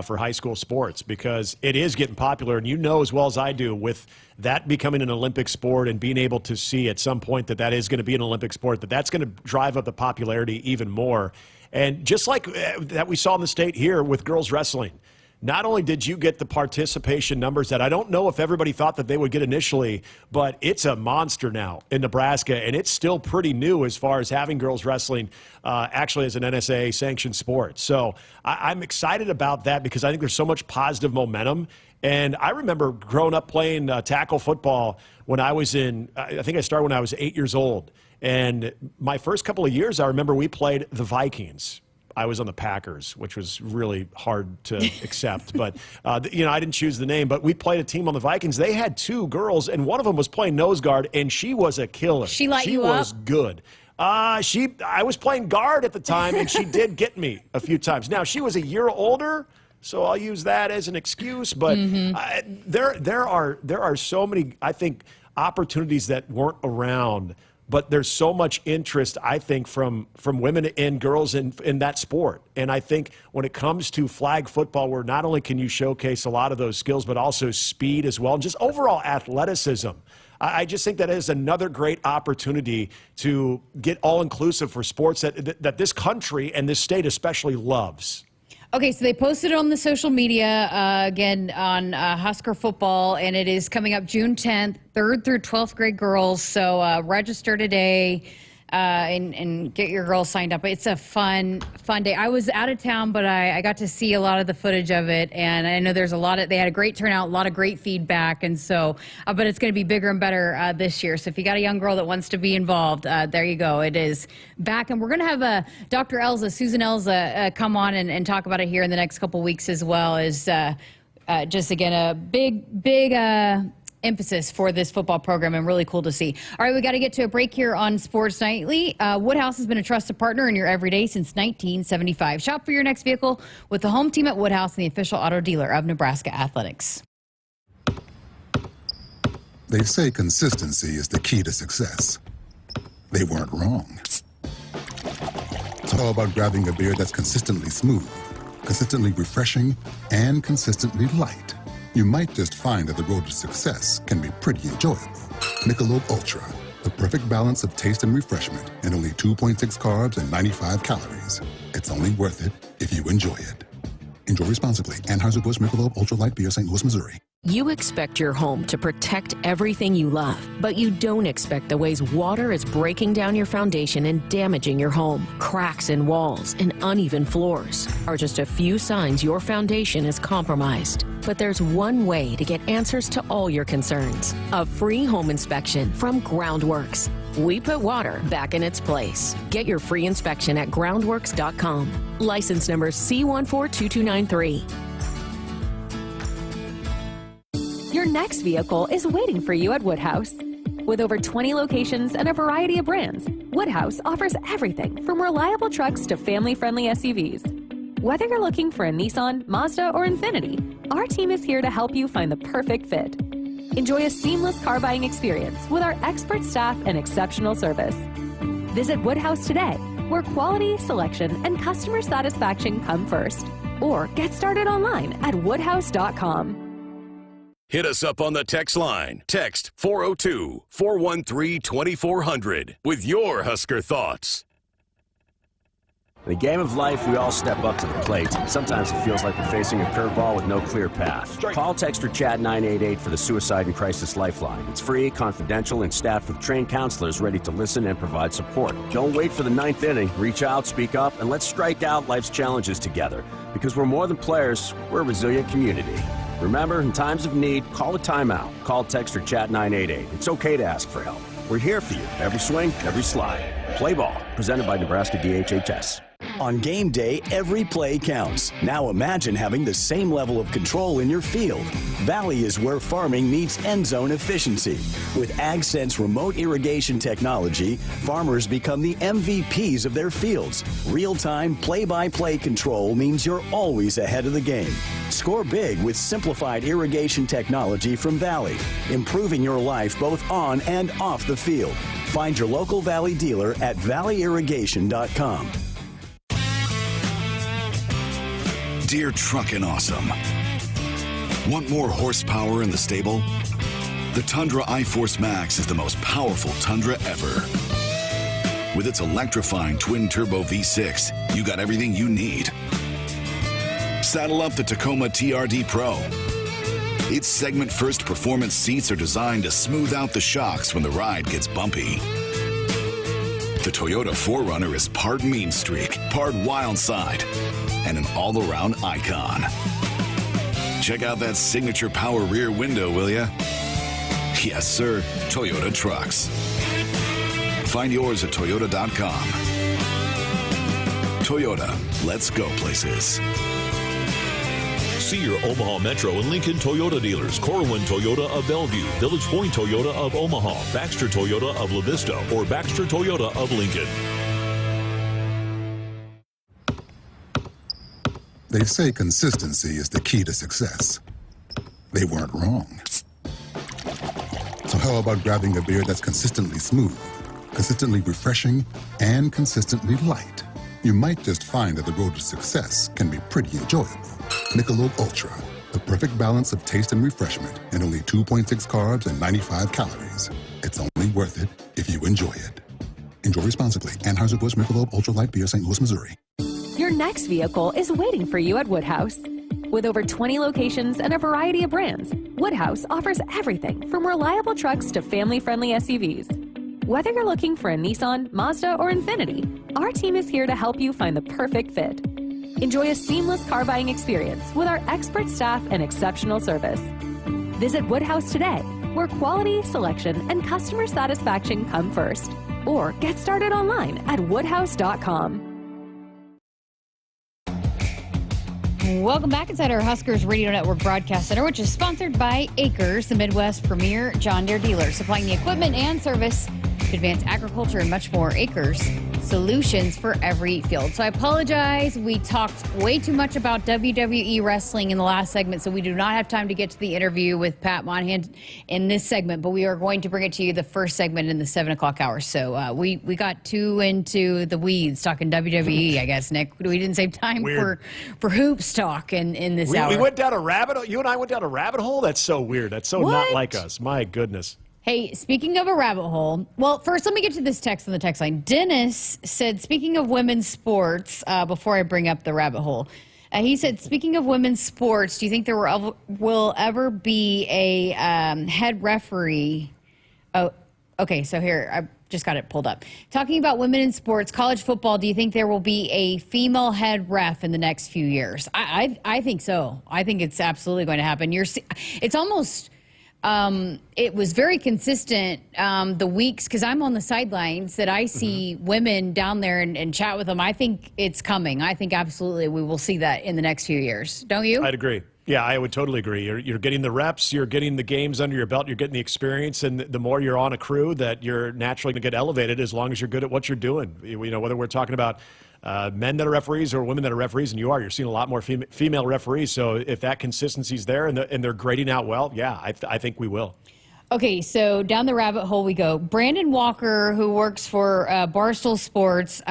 Speaker 6: for high school sports, because it is getting popular. And you know as well as I do, with that becoming an Olympic sport and being able to see at some point that is going to be an Olympic sport, that's going to drive up the popularity even more. And just like that we saw in the state here with girls wrestling, not only did you get the participation numbers that I don't know if everybody thought that they would get initially, but it's a monster now in Nebraska, and it's still pretty new as far as having girls wrestling actually as an NSA-sanctioned sport. So I'm excited about that because I think there's so much positive momentum. And I remember growing up playing tackle football when I was I think I started when I was 8 years old. And my first couple of years, I remember we played the Vikings. I was on the Packers, which was really hard to accept. But, I didn't choose the name. But we played a team on the Vikings. They had 2 girls, and one of them was playing nose guard, and she was a killer.
Speaker 5: She light you
Speaker 6: up? She was good. I was playing guard at the time, and she did get me a few times. Now, she was a year older, so I'll use that as an excuse. But there are so many, I think, opportunities that weren't around. But there's so much interest, I think, from women and girls in that sport. And I think when it comes to flag football, where not only can you showcase a lot of those skills, but also speed as well, and just overall athleticism, I just think that is another great opportunity to get all-inclusive for sports that this country and this state especially loves.
Speaker 5: Okay, so they posted it on the social media, again, on Husker football, and it is coming up June 10th, 3rd through 12th grade girls. So register today and get your girls signed up. It's a fun day. I was out of town, but I got to see a lot of the footage of it, and I know there's they had a great turnout, a lot of great feedback, and so, but it's going to be bigger and better this year. So if you got a young girl that wants to be involved, there you go. It is back, and we're going to have Dr. Elza, Susan Elza, come on and talk about it here in the next couple weeks as well. As just, again, a big emphasis for this football program, and really cool to see. All right, we got to get to a break here on Sports Nightly. Woodhouse has been a trusted partner in your everyday since 1975. Shop for your next vehicle with the home team at Woodhouse and the official auto dealer of Nebraska Athletics.
Speaker 15: They say consistency is the key to success. They weren't wrong. It's all about grabbing a beer that's consistently smooth, consistently refreshing, and consistently light. You might just find that the road to success can be pretty enjoyable. Michelob Ultra, the perfect balance of taste and refreshment, and only 2.6 carbs and 95 calories. It's only worth it if you enjoy it. Enjoy responsibly. Anheuser-Busch Michelob Ultra Light Beer, St. Louis, Missouri.
Speaker 16: You expect your home to protect everything you love, but you don't expect the ways water is breaking down your foundation and damaging your home. Cracks in walls and uneven floors are just a few signs your foundation is compromised. But there's one way to get answers to all your concerns: a free home inspection from Groundworks. We put water back in its place. Get your free inspection at groundworks.com. License number C142293.
Speaker 17: Your next vehicle is waiting for you at Woodhouse. With over 20 locations and a variety of brands, Woodhouse offers everything from reliable trucks to family-friendly SUVs. Whether you're looking for a Nissan, Mazda, or Infiniti, our team is here to help you find the perfect fit. Enjoy a seamless car buying experience with our expert staff and exceptional service. Visit Woodhouse today, where quality, selection, and customer satisfaction come first. Or get started online at woodhouse.com.
Speaker 2: Hit us up on the text line. Text 402-413-2400 with your Husker thoughts.
Speaker 12: In the game of life, we all step up to the plate. Sometimes it feels like we're facing a curveball with no clear path. Call, text, or chat 988 for the Suicide and Crisis Lifeline. It's free, confidential, and staffed with trained counselors ready to listen and provide support. Don't wait for the ninth inning. Reach out, speak up, and let's strike out life's challenges together. Because we're more than players, we're a resilient community. Remember, in times of need, call a timeout. Call, text, or chat 988. It's okay to ask for help. We're here for you. Every swing, every slide. Play ball. Presented by Nebraska DHHS.
Speaker 9: On game day, every play counts. Now imagine having the same level of control in your field. Valley is where farming meets end zone efficiency. With AgSense remote irrigation technology, farmers become the MVPs of their fields. Real-time, play-by-play control means you're always ahead of the game. Score big with simplified irrigation technology from Valley, improving your life both on and off the field. Find your local Valley dealer at valleyirrigation.com.
Speaker 18: Dear Truckin' Awesome. Want more horsepower in the stable? The Tundra iForce Max is the most powerful Tundra ever. With its electrifying twin-turbo V6, you got everything you need. Saddle up the Tacoma TRD Pro. Its segment-first performance seats are designed to smooth out the shocks when the ride gets bumpy. The Toyota 4Runner is part mean streak, part wild side, and an all-around icon. Check out that signature power rear window, will ya? Yes, sir, Toyota trucks. Find yours at toyota.com. Toyota, let's go places.
Speaker 19: See your Omaha Metro and Lincoln Toyota dealers. Corwin Toyota of Bellevue, Village Point Toyota of Omaha, Baxter Toyota of La Vista, or Baxter Toyota of Lincoln.
Speaker 15: They say consistency is the key to success. They weren't wrong. So how about grabbing a beer that's consistently smooth, consistently refreshing, and consistently light? You might just find that the road to success can be pretty enjoyable. Michelob Ultra, the perfect balance of taste and refreshment, and only 2.6 carbs and 95 calories. It's only worth it if you enjoy it. Enjoy responsibly. Anheuser-Busch Michelob Ultra Light Beer, St. Louis, Missouri.
Speaker 17: Your next vehicle is waiting for you at Woodhouse. With over 20 locations and a variety of brands, Woodhouse offers everything from reliable trucks to family-friendly SUVs. Whether you're looking for a Nissan, Mazda, or Infiniti, our team is here to help you find the perfect fit. Enjoy a seamless car buying experience with our expert staff and exceptional service. Visit Woodhouse today, where quality, selection, and customer satisfaction come first. Or get started online at woodhouse.com.
Speaker 5: Welcome back inside our Huskers Radio Network Broadcast Center, which is sponsored by Akrs, the Midwest premier John Deere dealer, supplying the equipment and service to advance agriculture and much more. Akrs, solutions for every field. So I apologize. We talked way too much about WWE wrestling in the last segment, so we do not have time to get to the interview with Pat Monahan in this segment, but we are going to bring it to you the first segment in the 7 o'clock hour. So we got too into the weeds talking WWE, I guess, Nick. We didn't save time for hoops talk in this hour.
Speaker 6: We went down a rabbit hole. You and I went down a rabbit hole? That's so weird. That's so not like us. My goodness.
Speaker 5: Hey, speaking of a rabbit hole, well, first let me get to this text on the text line. Dennis said, speaking of women's sports, before I bring up the rabbit hole, he said, speaking of women's sports, do you think there will ever be a head referee? Oh, okay, so here, I just got it pulled up. Talking about women in sports, college football, do you think there will be a female head ref in the next few years? I think so. I think it's absolutely going to happen. It's almost... it was very consistent the weeks, because I'm on the sidelines, that I see women down there and chat with them. I think it's coming. I think absolutely we will see that in the next few years. Don't you?
Speaker 6: I'd agree. Yeah, I would totally agree. You're getting the reps, you're getting the games under your belt, you're getting the experience, and the more you're on a crew, that you're naturally going to get elevated as long as you're good at what you're doing. You know, whether we're talking about men that are referees or women that are referees, and you're seeing a lot more female referees. So if that consistency's there and they're grading out well, yeah, I think we will.
Speaker 5: Okay, so down the rabbit hole we go. Brandon Walker, who works for Barstool Sports,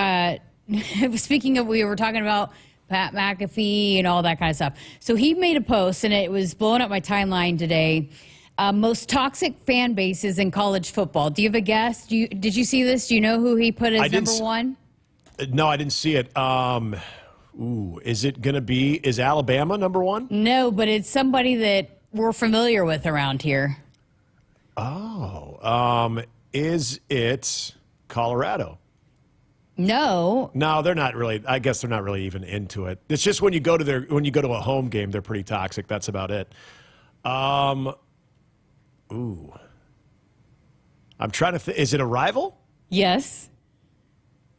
Speaker 5: speaking of, we were talking about Pat McAfee and all that kind of stuff. So he made a post, and it was blowing up my timeline today. Most toxic fan bases in college football. Do you have a guess? Did you see this? Do you know who he put as number one?
Speaker 6: No, I didn't see it. Is it going to be, is Alabama number one?
Speaker 5: No, but it's somebody that we're familiar with around here.
Speaker 6: Oh, is it Colorado?
Speaker 5: No.
Speaker 6: No, they're not really. I guess they're not really even into it. It's just when you go to a home game, they're pretty toxic. That's about it. I'm trying to think. Is it a rival?
Speaker 5: Yes.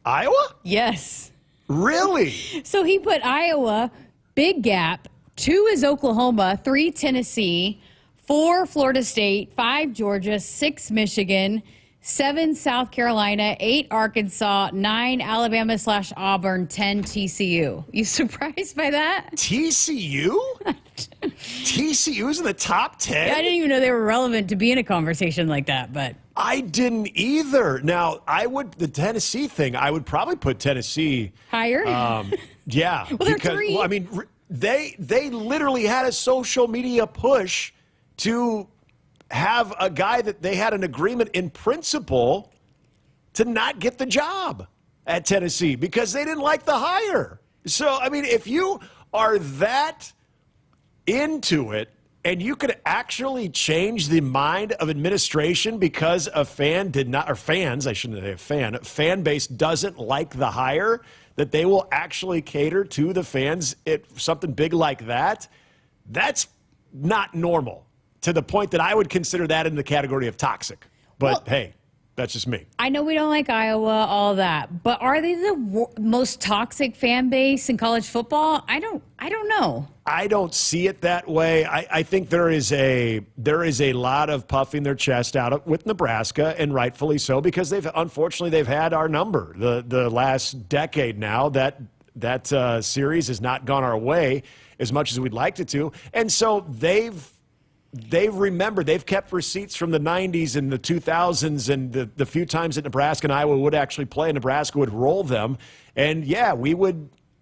Speaker 6: Iowa?
Speaker 5: Yes.
Speaker 6: Really?
Speaker 5: So he put Iowa, big gap. 2 is Oklahoma, 3 Tennessee, 4 Florida State, 5 Georgia, 6 Michigan, 7 South Carolina, 8 Arkansas, 9 Alabama/Auburn, 10 TCU. You surprised by that?
Speaker 6: TCU? TCU's in the top 10?
Speaker 5: Yeah, I didn't even know they were relevant to be in a conversation like that, but
Speaker 6: I didn't either. Now, the Tennessee thing, I would probably put Tennessee
Speaker 5: higher.
Speaker 6: Yeah.
Speaker 5: Well, they're 3.
Speaker 6: Well, I mean, they literally had a social media push to have a guy that they had an agreement in principle to not get the job at Tennessee because they didn't like the hire. So, I mean, if you are that into it and you could actually change the mind of administration because a fan did not, or fans, I shouldn't say fan base doesn't like the hire, that they will actually cater to the fans at something big like that, that's not normal. To the point that I would consider that in the category of toxic. But hey, that's just me.
Speaker 5: I know we don't like Iowa, all that, but are they the most toxic fan base in college football? I don't know.
Speaker 6: I don't see it that way. I think there is a lot of puffing their chest out with Nebraska, and rightfully so, because unfortunately they've had our number the last decade now. That series has not gone our way as much as we'd liked it to, and so they've remembered, they've kept receipts from the 90s and the 2000s and the few times that Nebraska and Iowa would actually play, and Nebraska would roll them. And yeah,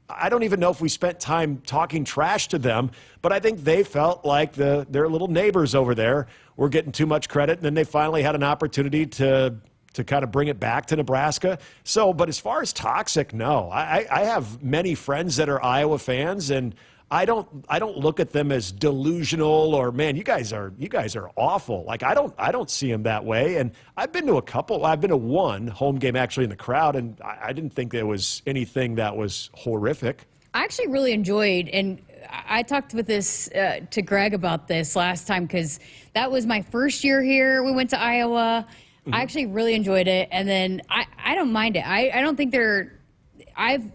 Speaker 6: I don't even know if we spent time talking trash to them, but I think they felt like their little neighbors over there were getting too much credit, and then they finally had an opportunity to kind of bring it back to Nebraska. So, but as far as toxic, no. I have many friends that are Iowa fans, and I don't look at them as delusional or, man, you guys are awful. Like I don't see them that way. And I've been to one home game actually in the crowd, and I didn't think there was anything that was horrific. I actually really enjoyed, and I talked with this to Greg about this last time because that was my first year here. We went to Iowa. Mm-hmm. I actually really enjoyed it, and then I don't mind it. I don't think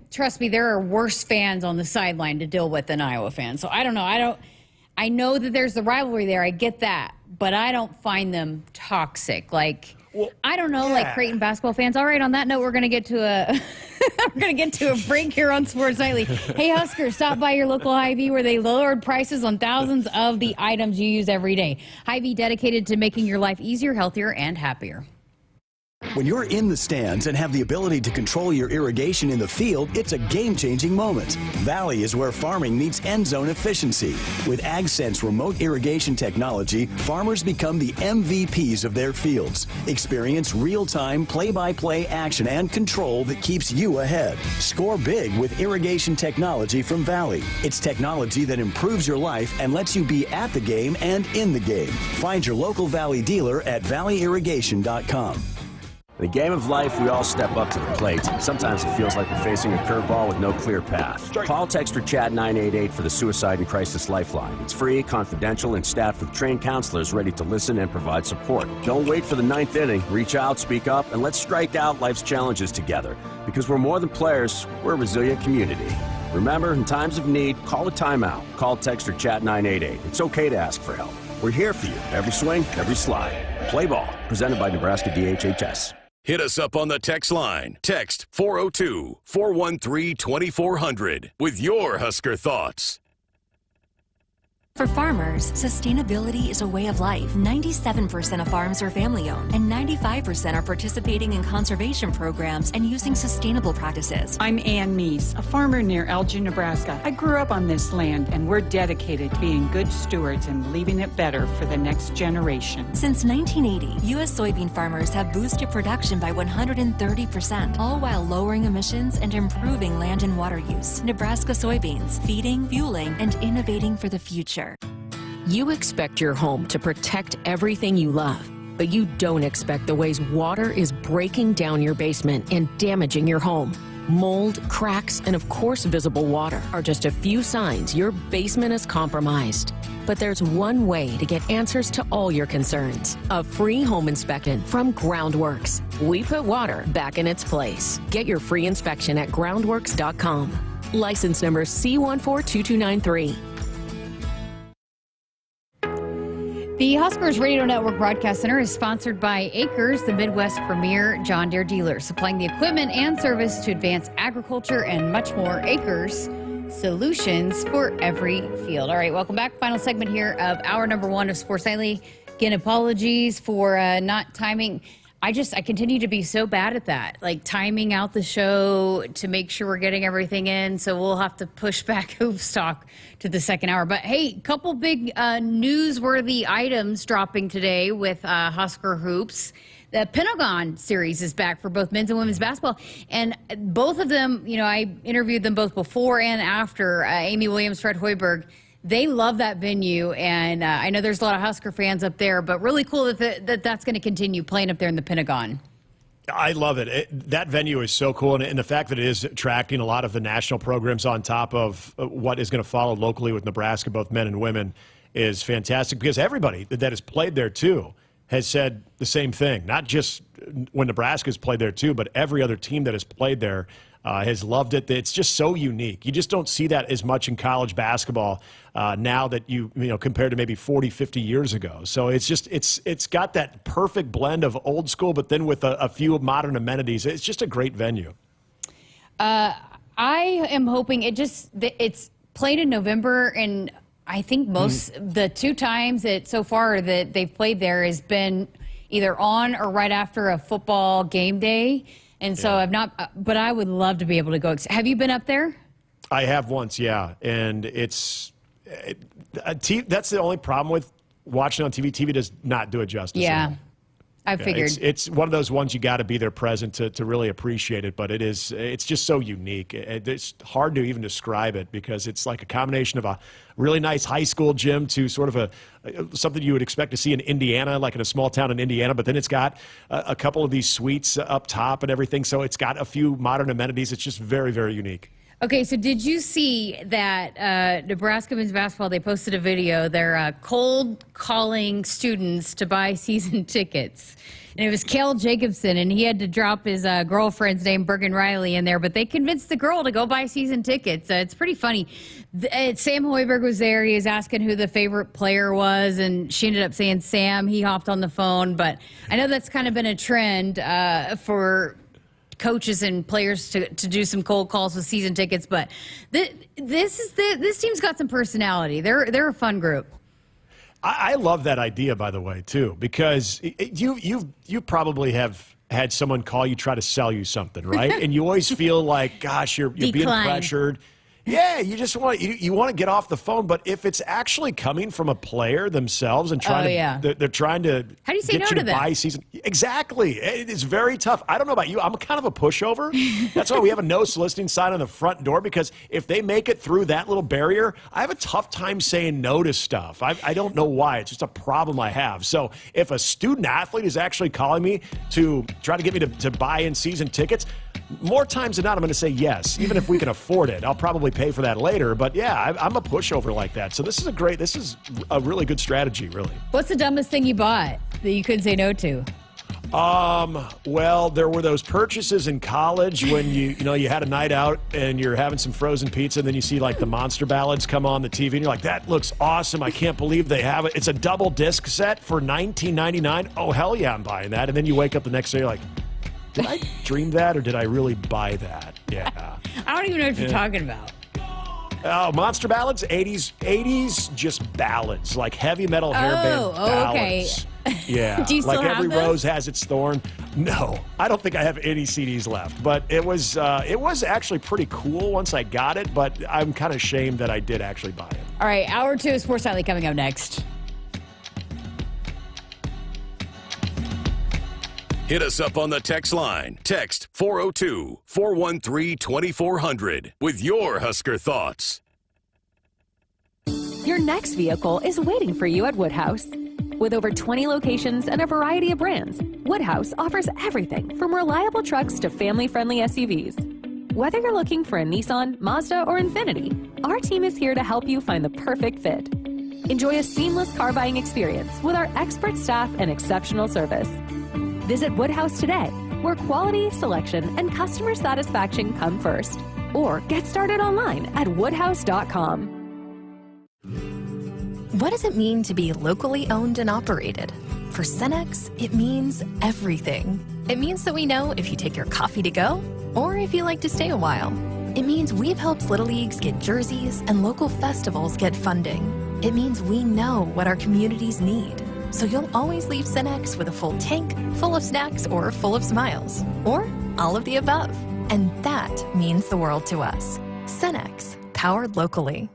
Speaker 6: trust me, there are worse fans on the sideline to deal with than Iowa fans. So I don't know. I know that there's the rivalry there. I get that, but I don't find them toxic. Like, I don't know, like Creighton basketball fans. All right, on that note, we're going to get to a break here on Sports Nightly. Hey, Huskers, stop by your local Hy-Vee where they lowered prices on thousands of the items you use every day. Hy-Vee dedicated to making your life easier, healthier, and happier.
Speaker 9: When you're in the stands and have the ability to control your irrigation in the field, it's a game-changing moment. Valley is where farming meets end zone efficiency. With AgSense remote irrigation technology, farmers become the MVPs of their fields. Experience real-time, play-by-play action and control that keeps you ahead. Score big with irrigation technology from Valley. It's technology that improves your life and lets you be at the game and in the game. Find your local Valley dealer at valleyirrigation.com.
Speaker 12: In the game of life, we all step up to the plate. Sometimes it feels like we're facing a curveball with no clear path. Call, text, or chat 988 for the Suicide and Crisis Lifeline. It's free, confidential, and staffed with trained counselors ready to listen and provide support. Don't wait for the ninth inning. Reach out, speak up, and let's strike out life's challenges together. Because we're more than players, we're a resilient community. Remember, in times of need, call a timeout. Call, text, or chat 988. It's okay to ask for help. We're here for you. Every swing, every slide. Play ball. Presented by Nebraska DHHS.
Speaker 2: Hit us up on the text line. Text 402-413-2400 with your Husker thoughts.
Speaker 13: For farmers, sustainability is a way of life. 97% of farms are family-owned, and 95% are participating in conservation programs and using sustainable practices.
Speaker 20: I'm Ann Meese, a farmer near Elgin, Nebraska. I grew up on this land, and we're dedicated to being good stewards and leaving it better for the next generation.
Speaker 13: Since 1980, U.S. soybean farmers have boosted production by 130%, all while lowering emissions and improving land and water use. Nebraska soybeans, feeding, fueling, and innovating for the future.
Speaker 16: You expect your home to protect everything you love, but you don't expect the ways water is breaking down your basement and damaging your home. Mold, cracks, and of course visible water are just a few signs your basement is compromised. But there's one way to get answers to all your concerns. A free home inspection from Groundworks. We put water back in its place. Get your free inspection at groundworks.com. License number C142293.
Speaker 5: The Huskers Radio Network Broadcast Center is sponsored by Akrs, the Midwest premier John Deere dealer, supplying the equipment and service to advance agriculture and much more. Akrs, solutions for every field. All right, welcome back. Final segment here of hour number 1 of Sports Nightly. Again, apologies for not timing. I continue to be so bad at that, like timing out the show to make sure we're getting everything in. So we'll have to push back Hoops Talk to the second hour. But hey, couple big newsworthy items dropping today with Husker Hoops. The Pentagon series is back for both men's and women's basketball. And both of them, I interviewed them both before and after. Amy Williams, Fred Hoiberg. They love that venue, and I know there's a lot of Husker fans up there, but really cool that's going to continue playing up there in the Pentagon.
Speaker 6: I love it. That venue is so cool, and the fact that it is attracting a lot of the national programs on top of what is going to follow locally with Nebraska, both men and women, is fantastic because everybody that has played there, too, has said the same thing. Not just when Nebraska's played there, too, but every other team that has played there has loved it. It's just so unique. You just don't see that as much in college basketball now that you compared to maybe 40, 50 years ago. So it's got that perfect blend of old school, but then with a few modern amenities. It's just a great venue.
Speaker 5: I am hoping it's played in November, and I think the 2 times that so far that they've played there has been either on or right after a football game day. And so I've not, but I would love to be able to go. Have you been up there?
Speaker 6: I have once, yeah. And that's the only problem with watching on TV. TV does not do it justice.
Speaker 5: Yeah, I figured.
Speaker 6: It's one of those ones you got to be there present to really appreciate it. But it's just so unique. It's hard to even describe it because it's like a combination of a really nice high school gym to sort of something you would expect to see in Indiana, like in a small town in Indiana. But then it's got a couple of these suites up top and everything. So it's got a few modern amenities. It's just very, very unique.
Speaker 5: Okay, so did you see that Nebraska men's basketball, they posted a video. They're cold calling students to buy season tickets. And it was Kel Jacobson, and he had to drop his girlfriend's name, Bergen Riley, in there. But they convinced the girl to go buy season tickets. It's pretty funny. Sam Hoiberg was there. He was asking who the favorite player was, and she ended up saying Sam. He hopped on the phone. But I know that's kind of been a trend for coaches and players to do some cold calls with season tickets, but this team's got some personality. They're a fun group.
Speaker 6: I love that idea, by the way, too, because you probably have had someone call you, try to sell you something, right? And you always feel like, gosh, you're being pressured. Yeah, you just want to get off the phone, but if it's actually coming from a player themselves and they're trying to
Speaker 5: how do you say
Speaker 6: get
Speaker 5: no
Speaker 6: you to buy season. Exactly. It is very tough. I don't know about you. I'm kind of a pushover. That's why we have a no soliciting sign on the front door, because if they make it through that little barrier, I have a tough time saying no to stuff. I don't know why. It's just a problem I have. So if a student athlete is actually calling me to try to get me to buy in season tickets, more times than not, I'm going to say yes. Even if we can afford it, I'll probably pay for that later. But yeah, I'm a pushover like that. So this is a really good strategy, really.
Speaker 5: What's the dumbest thing you bought that you couldn't say no to?
Speaker 6: Well, there were those purchases in college when you had a night out and you're having some frozen pizza, and then you see like the Monster Ballads come on the TV, and you're like, that looks awesome. I can't believe they have it. It's a double disc set for $19.99. Oh, hell yeah, I'm buying that. And then you wake up the next day, you're like, did I dream that or did I really buy that? Yeah.
Speaker 5: I don't even know what you're talking about.
Speaker 6: Oh, monster ballads, 80s, just ballads, like heavy metal hairband ballads. Yeah,
Speaker 5: Do you still
Speaker 6: like
Speaker 5: have
Speaker 6: Every
Speaker 5: those?
Speaker 6: Rose Has Its Thorn. No, I don't think I have any CDs left, but it was actually pretty cool once I got it, but I'm kind of ashamed that I did actually buy it.
Speaker 5: All right, hour 2 of Sports Nightly coming up next.
Speaker 2: Hit us up on the text line. Text 402-413-2400 with your Husker thoughts.
Speaker 17: Your next vehicle is waiting for you at Woodhouse. With over 20 locations and a variety of brands, Woodhouse offers everything from reliable trucks to family-friendly SUVs. Whether you're looking for a Nissan, Mazda, or Infiniti, our team is here to help you find the perfect fit. Enjoy a seamless car buying experience with our expert staff and exceptional service. Visit Woodhouse today, where quality, selection, and customer satisfaction come first. Or get started online at woodhouse.com.
Speaker 7: What does it mean to be locally owned and operated? For Cenex, it means everything. It means that we know if you take your coffee to go or if you like to stay a while. It means we've helped Little Leagues get jerseys and local festivals get funding. It means we know what our communities need. So you'll always leave Cenex with a full tank, full of snacks, or full of smiles. Or all of the above. And that means the world to us. Cenex, powered locally.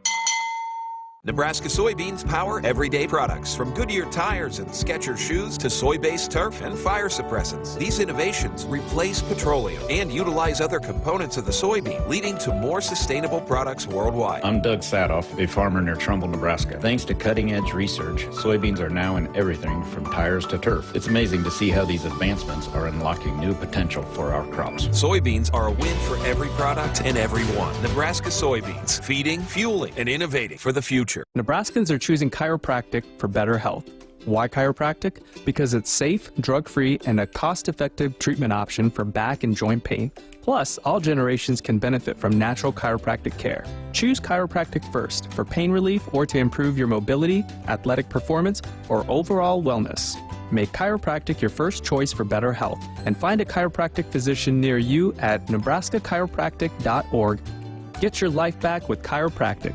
Speaker 21: Nebraska soybeans power everyday products, from Goodyear tires and Skechers shoes to soy-based turf and fire suppressants. These innovations replace petroleum and utilize other components of the soybean, leading to more sustainable products worldwide.
Speaker 22: I'm Doug Sadoff, a farmer near Trumbull, Nebraska. Thanks to cutting-edge research, soybeans are now in everything from tires to turf. It's amazing to see how these advancements are unlocking new potential for our crops.
Speaker 21: Soybeans are a win for every product and everyone. Nebraska soybeans, feeding, fueling, and innovating for the future.
Speaker 11: Nebraskans are choosing chiropractic for better health. Why chiropractic? Because it's safe, drug-free, and a cost-effective treatment option for back and joint pain. Plus, all generations can benefit from natural chiropractic care. Choose chiropractic first for pain relief or to improve your mobility, athletic performance, or overall wellness. Make chiropractic your first choice for better health, and find a chiropractic physician near you at nebraska-chiropractic.org. Get your life back with chiropractic.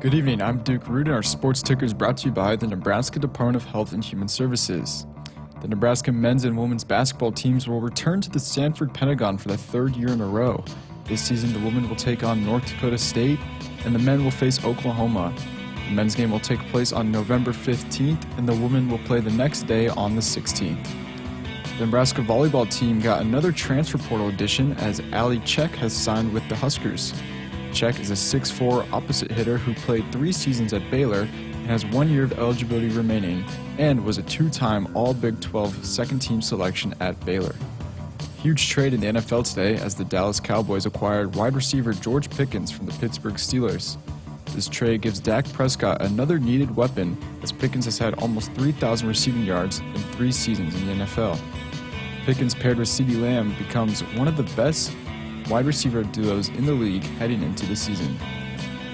Speaker 1: Good evening, I'm Duke Root, and our sports ticker is brought to you by the Nebraska Department of Health and Human Services. The Nebraska men's and women's basketball teams will return to the Sanford Pentagon for the third year in a row. This season, the women will take on North Dakota State, and the men will face Oklahoma. The men's game will take place on November 15th, and the women will play the next day on the 16th. The Nebraska volleyball team got another transfer portal addition as Ali Czech has signed with the Huskers. Czech is a 6'4" opposite hitter who played 3 seasons at Baylor and has 1 year of eligibility remaining, and was a 2-time All-Big 12 second-team selection at Baylor. Huge trade in the NFL today as the Dallas Cowboys acquired wide receiver George Pickens from the Pittsburgh Steelers. This trade gives Dak Prescott another needed weapon, as Pickens has had almost 3,000 receiving yards in 3 seasons in the NFL. Pickens paired with CeeDee Lamb becomes one of the best wide receiver duos in the league heading into the season.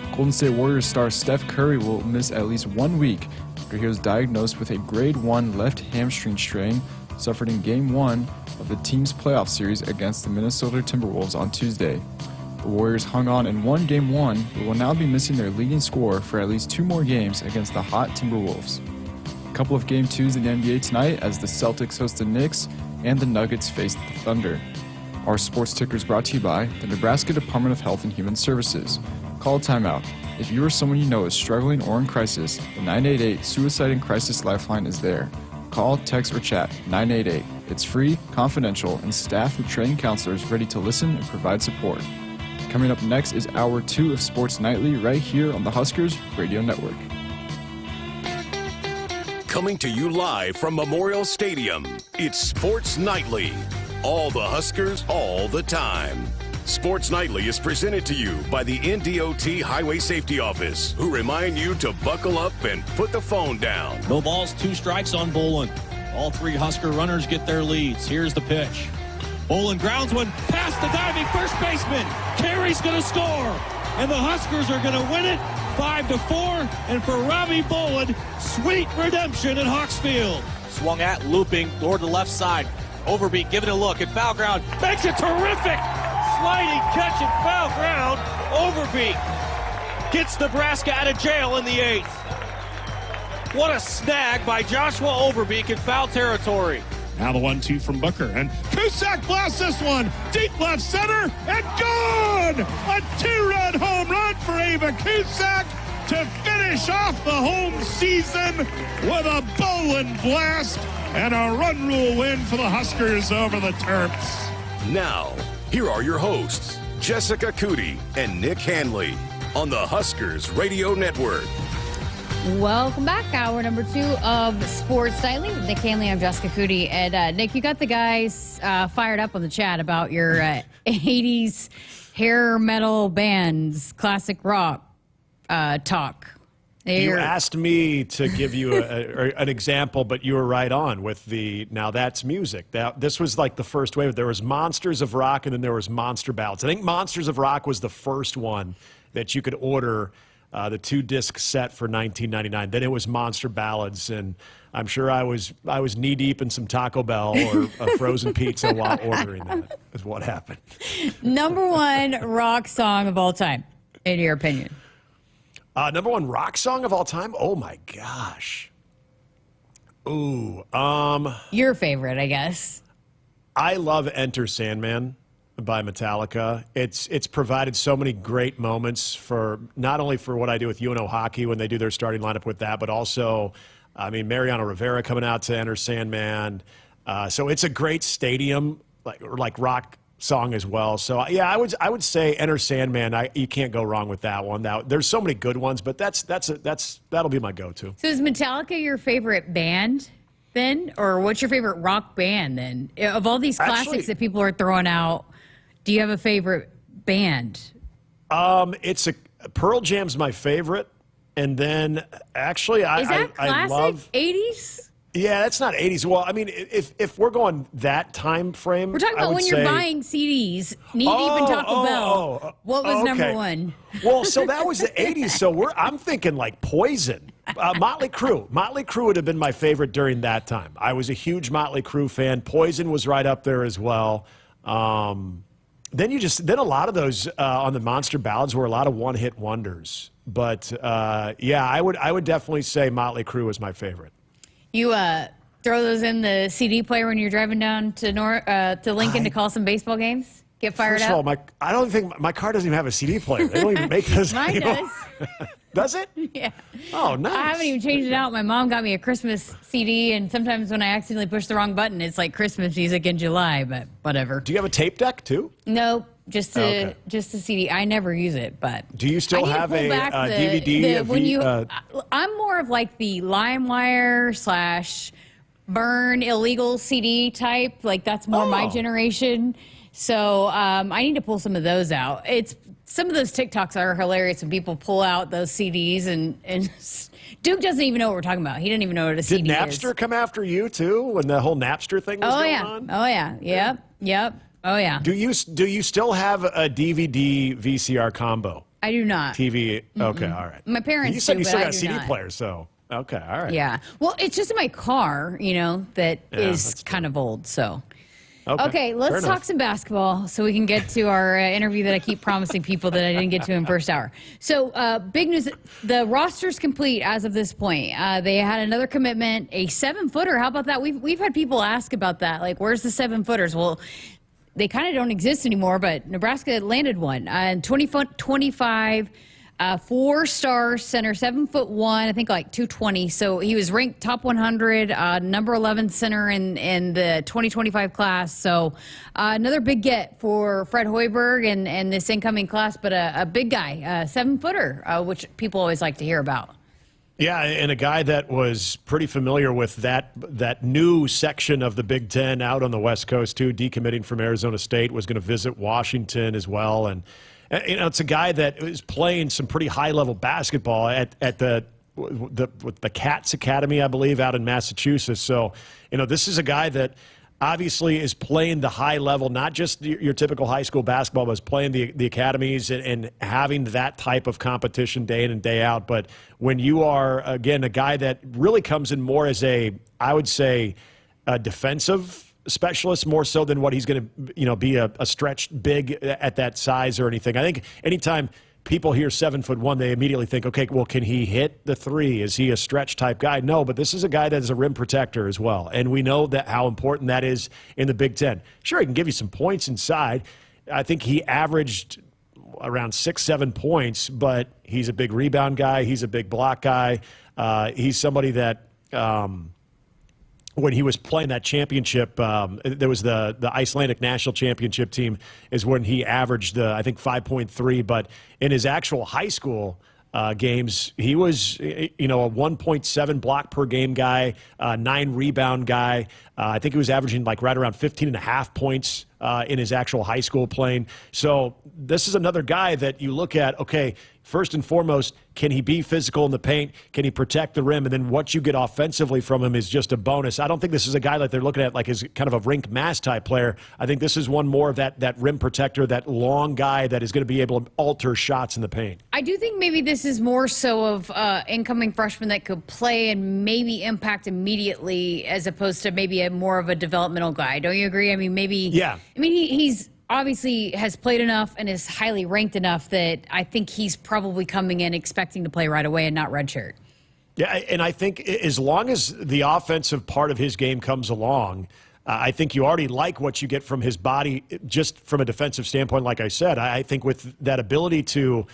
Speaker 1: Golden State Warriors star Steph Curry will miss at least 1 week after he was diagnosed with a grade 1 left hamstring strain suffered in Game 1 of the team's playoff series against the Minnesota Timberwolves on Tuesday. The Warriors hung on and won Game 1, but will now be missing their leading scorer for at least 2 more games against the hot Timberwolves. A couple of Game 2s in the NBA tonight as the Celtics host the Knicks and the Nuggets face the Thunder. Our sports ticker is brought to you by the Nebraska Department of Health and Human Services. Call a timeout. If you or someone you know is struggling or in crisis, the 988 Suicide and Crisis Lifeline is there. Call, text, or chat 988. It's free, confidential, and staffed with trained counselors ready to listen and provide support. Coming up next is Hour 2 of Sports Nightly right here on the Huskers Radio Network.
Speaker 2: Coming to you live from Memorial Stadium, it's Sports Nightly. All the Huskers, all the time. Sports Nightly is presented to you by the NDOT Highway Safety Office, who remind you to buckle up and put the phone down.
Speaker 4: No balls, 2 strikes on Bolin. All 3 Husker runners get their leads. Here's the pitch. Bolin grounds one past the diving first baseman. Carey's going to score. And the Huskers are going to win it 5-4. And for Robbie Bolin, sweet redemption at Hawksfield. Swung at, looping toward the left side. Overbeat, giving it a look at foul ground. Makes a terrific sliding catch at foul ground. Overbeat gets Nebraska out of jail in the 8th. What a snag by Joshua Overbeek in foul territory.
Speaker 3: Now the 1-2 from Booker, and Cusack blasts this one deep left center, and gone! A 2-run home run for Ava Cusack to finish off the home season with a Bolin blast and a run rule win for the Huskers over the Terps.
Speaker 2: Now, here are your hosts, Jessica Coody and Nick Hanley, on the Huskers Radio Network.
Speaker 5: Welcome back. Hour number 2 of Sports Nightly with Nick Hanley. I'm Jessica Coody. And Nick, you got the guys fired up on the chat about your 80s hair metal bands, classic rock talk.
Speaker 6: You asked me to give you an example, but you were right on with the Now That's Music. This was like the first wave. There was Monsters of Rock, and then there was Monster Ballads. I think Monsters of Rock was the first one that you could order, the 2-disc set for $19.99. Then it was Monster Ballads, and I'm sure I was knee-deep in some Taco Bell or a frozen pizza while ordering that, is what happened.
Speaker 5: Number 1 rock song of all time, in your opinion?
Speaker 6: Number 1 rock song of all time? Oh, my gosh. Ooh.
Speaker 5: Your favorite, I guess.
Speaker 6: I love Enter Sandman by Metallica. It's provided so many great moments for not only for what I do with UNO Hockey when they do their starting lineup with that, but also, I mean, Mariano Rivera coming out to Enter Sandman. So it's a great stadium, like rock song as well. So yeah, I would say Enter Sandman. You can't go wrong with that one. Now there's so many good ones, but that'll be my go-to.
Speaker 5: So is Metallica your favorite band then, or what's your favorite rock band then? Of all these classics that people are throwing out, do you have a favorite band?
Speaker 6: It's Pearl Jam's my favorite, and then actually
Speaker 5: is that classic?
Speaker 6: I love
Speaker 5: 80s.
Speaker 6: Yeah, that's not 80s. Well, I mean, if we're going that time frame,
Speaker 5: we're talking about when you're buying CDs, knee-deep in Taco Bell. What was number 1?
Speaker 6: Well, so that was the 80s. So I'm thinking like Poison, Motley Crue. Motley Crue would have been my favorite during that time. I was a huge Motley Crue fan. Poison was right up there as well. then a lot of those on the monster ballads were a lot of one-hit wonders. But yeah, I would definitely say Motley Crue was my favorite.
Speaker 5: You throw those in the CD player when you're driving down to Lincoln to call some baseball games? Get fired up?
Speaker 6: First of all, I don't think my car doesn't even have a CD player. They don't even make this.
Speaker 5: Mine
Speaker 6: anymore.
Speaker 5: does.
Speaker 6: Does it?
Speaker 5: Yeah.
Speaker 6: Oh, nice.
Speaker 5: I haven't even changed it out. My mom got me a Christmas CD, and sometimes when I accidentally push the wrong button, it's like Christmas music in July, but whatever.
Speaker 6: Do you have a tape deck, too?
Speaker 5: No, just a CD. I never use it, but...
Speaker 6: Do you still have a DVD?
Speaker 5: I'm more of like the LimeWire / burn illegal CD type. Like, that's more my generation. So I need to pull some of those out. Some of those TikToks are hilarious when people pull out those CDs and Duke doesn't even know what we're talking about. He didn't even know what a CD is.
Speaker 6: Did Napster come after you too when the whole Napster thing was going on?
Speaker 5: Oh yeah. Yep. Oh yeah.
Speaker 6: Do you still have a DVD VCR combo?
Speaker 5: I do not.
Speaker 6: TV. Okay, all right.
Speaker 5: My parents.
Speaker 6: You said you still got a
Speaker 5: CD
Speaker 6: player, so okay, all right.
Speaker 5: Yeah. Well, it's just in my car, that is kind of old, so. Okay, let's talk some basketball so we can get to our interview that I keep promising people that I didn't get to in first hour. So big news, the roster's complete as of this point. They had another commitment, a 7-footer. How about that? We've had people ask about that, like, where's the 7-footers? Well, they kind of don't exist anymore, but Nebraska landed one. 25 4-star center, 7'1", I think like 220. So he was ranked top 100, number 11 center in the 2025 class. So another big get for Fred Hoiberg and this incoming class, but a big guy, 7-footer, which people always like to hear about.
Speaker 6: Yeah, and a guy that was pretty familiar with that new section of the Big Ten out on the West Coast too, decommitting from Arizona State, was going to visit Washington as well, and it's a guy that is playing some pretty high-level basketball at the Cats Academy, I believe, out in Massachusetts. So, this is a guy that obviously is playing the high level, not just your typical high school basketball, but is playing the academies and having that type of competition day in and day out. But when you are, again, a guy that really comes in more as I would say, a defensive specialist more so than what he's going to, be a stretched big at that size or anything. I think anytime people hear 7'1", they immediately think, okay, well, can he hit the three? Is he a stretch type guy? No, but this is a guy that is a rim protector as well, and we know that how important that is in the Big Ten. Sure, he can give you some points inside. I think he averaged around 6-7 points, but he's a big rebound guy. He's a big block guy. He's somebody that when he was playing that championship, there was the Icelandic national championship team is when he averaged, I think, 5.3. But in his actual high school games, he was, a 1.7 block per game guy, 9 rebound guy. I think he was averaging like right around 15.5 points in his actual high school playing. So this is another guy that you look at, okay, first and foremost, can he be physical in the paint? Can he protect the rim? And then what you get offensively from him is just a bonus. I don't think this is a guy that they're looking at like as kind of a rink mass type player. I think this is one more of that rim protector, that long guy that is going to be able to alter shots in the paint.
Speaker 5: I do think maybe this is more so of incoming freshmen that could play and maybe impact immediately as opposed to maybe more of a developmental guy. Don't you agree? I mean, maybe.
Speaker 6: Yeah.
Speaker 5: I mean, he's obviously has played enough and is highly ranked enough that I think he's probably coming in expecting to play right away and not redshirt.
Speaker 6: Yeah, and I think as long as the offensive part of his game comes along, I think you already like what you get from his body just from a defensive standpoint. Like I said, I think with that ability to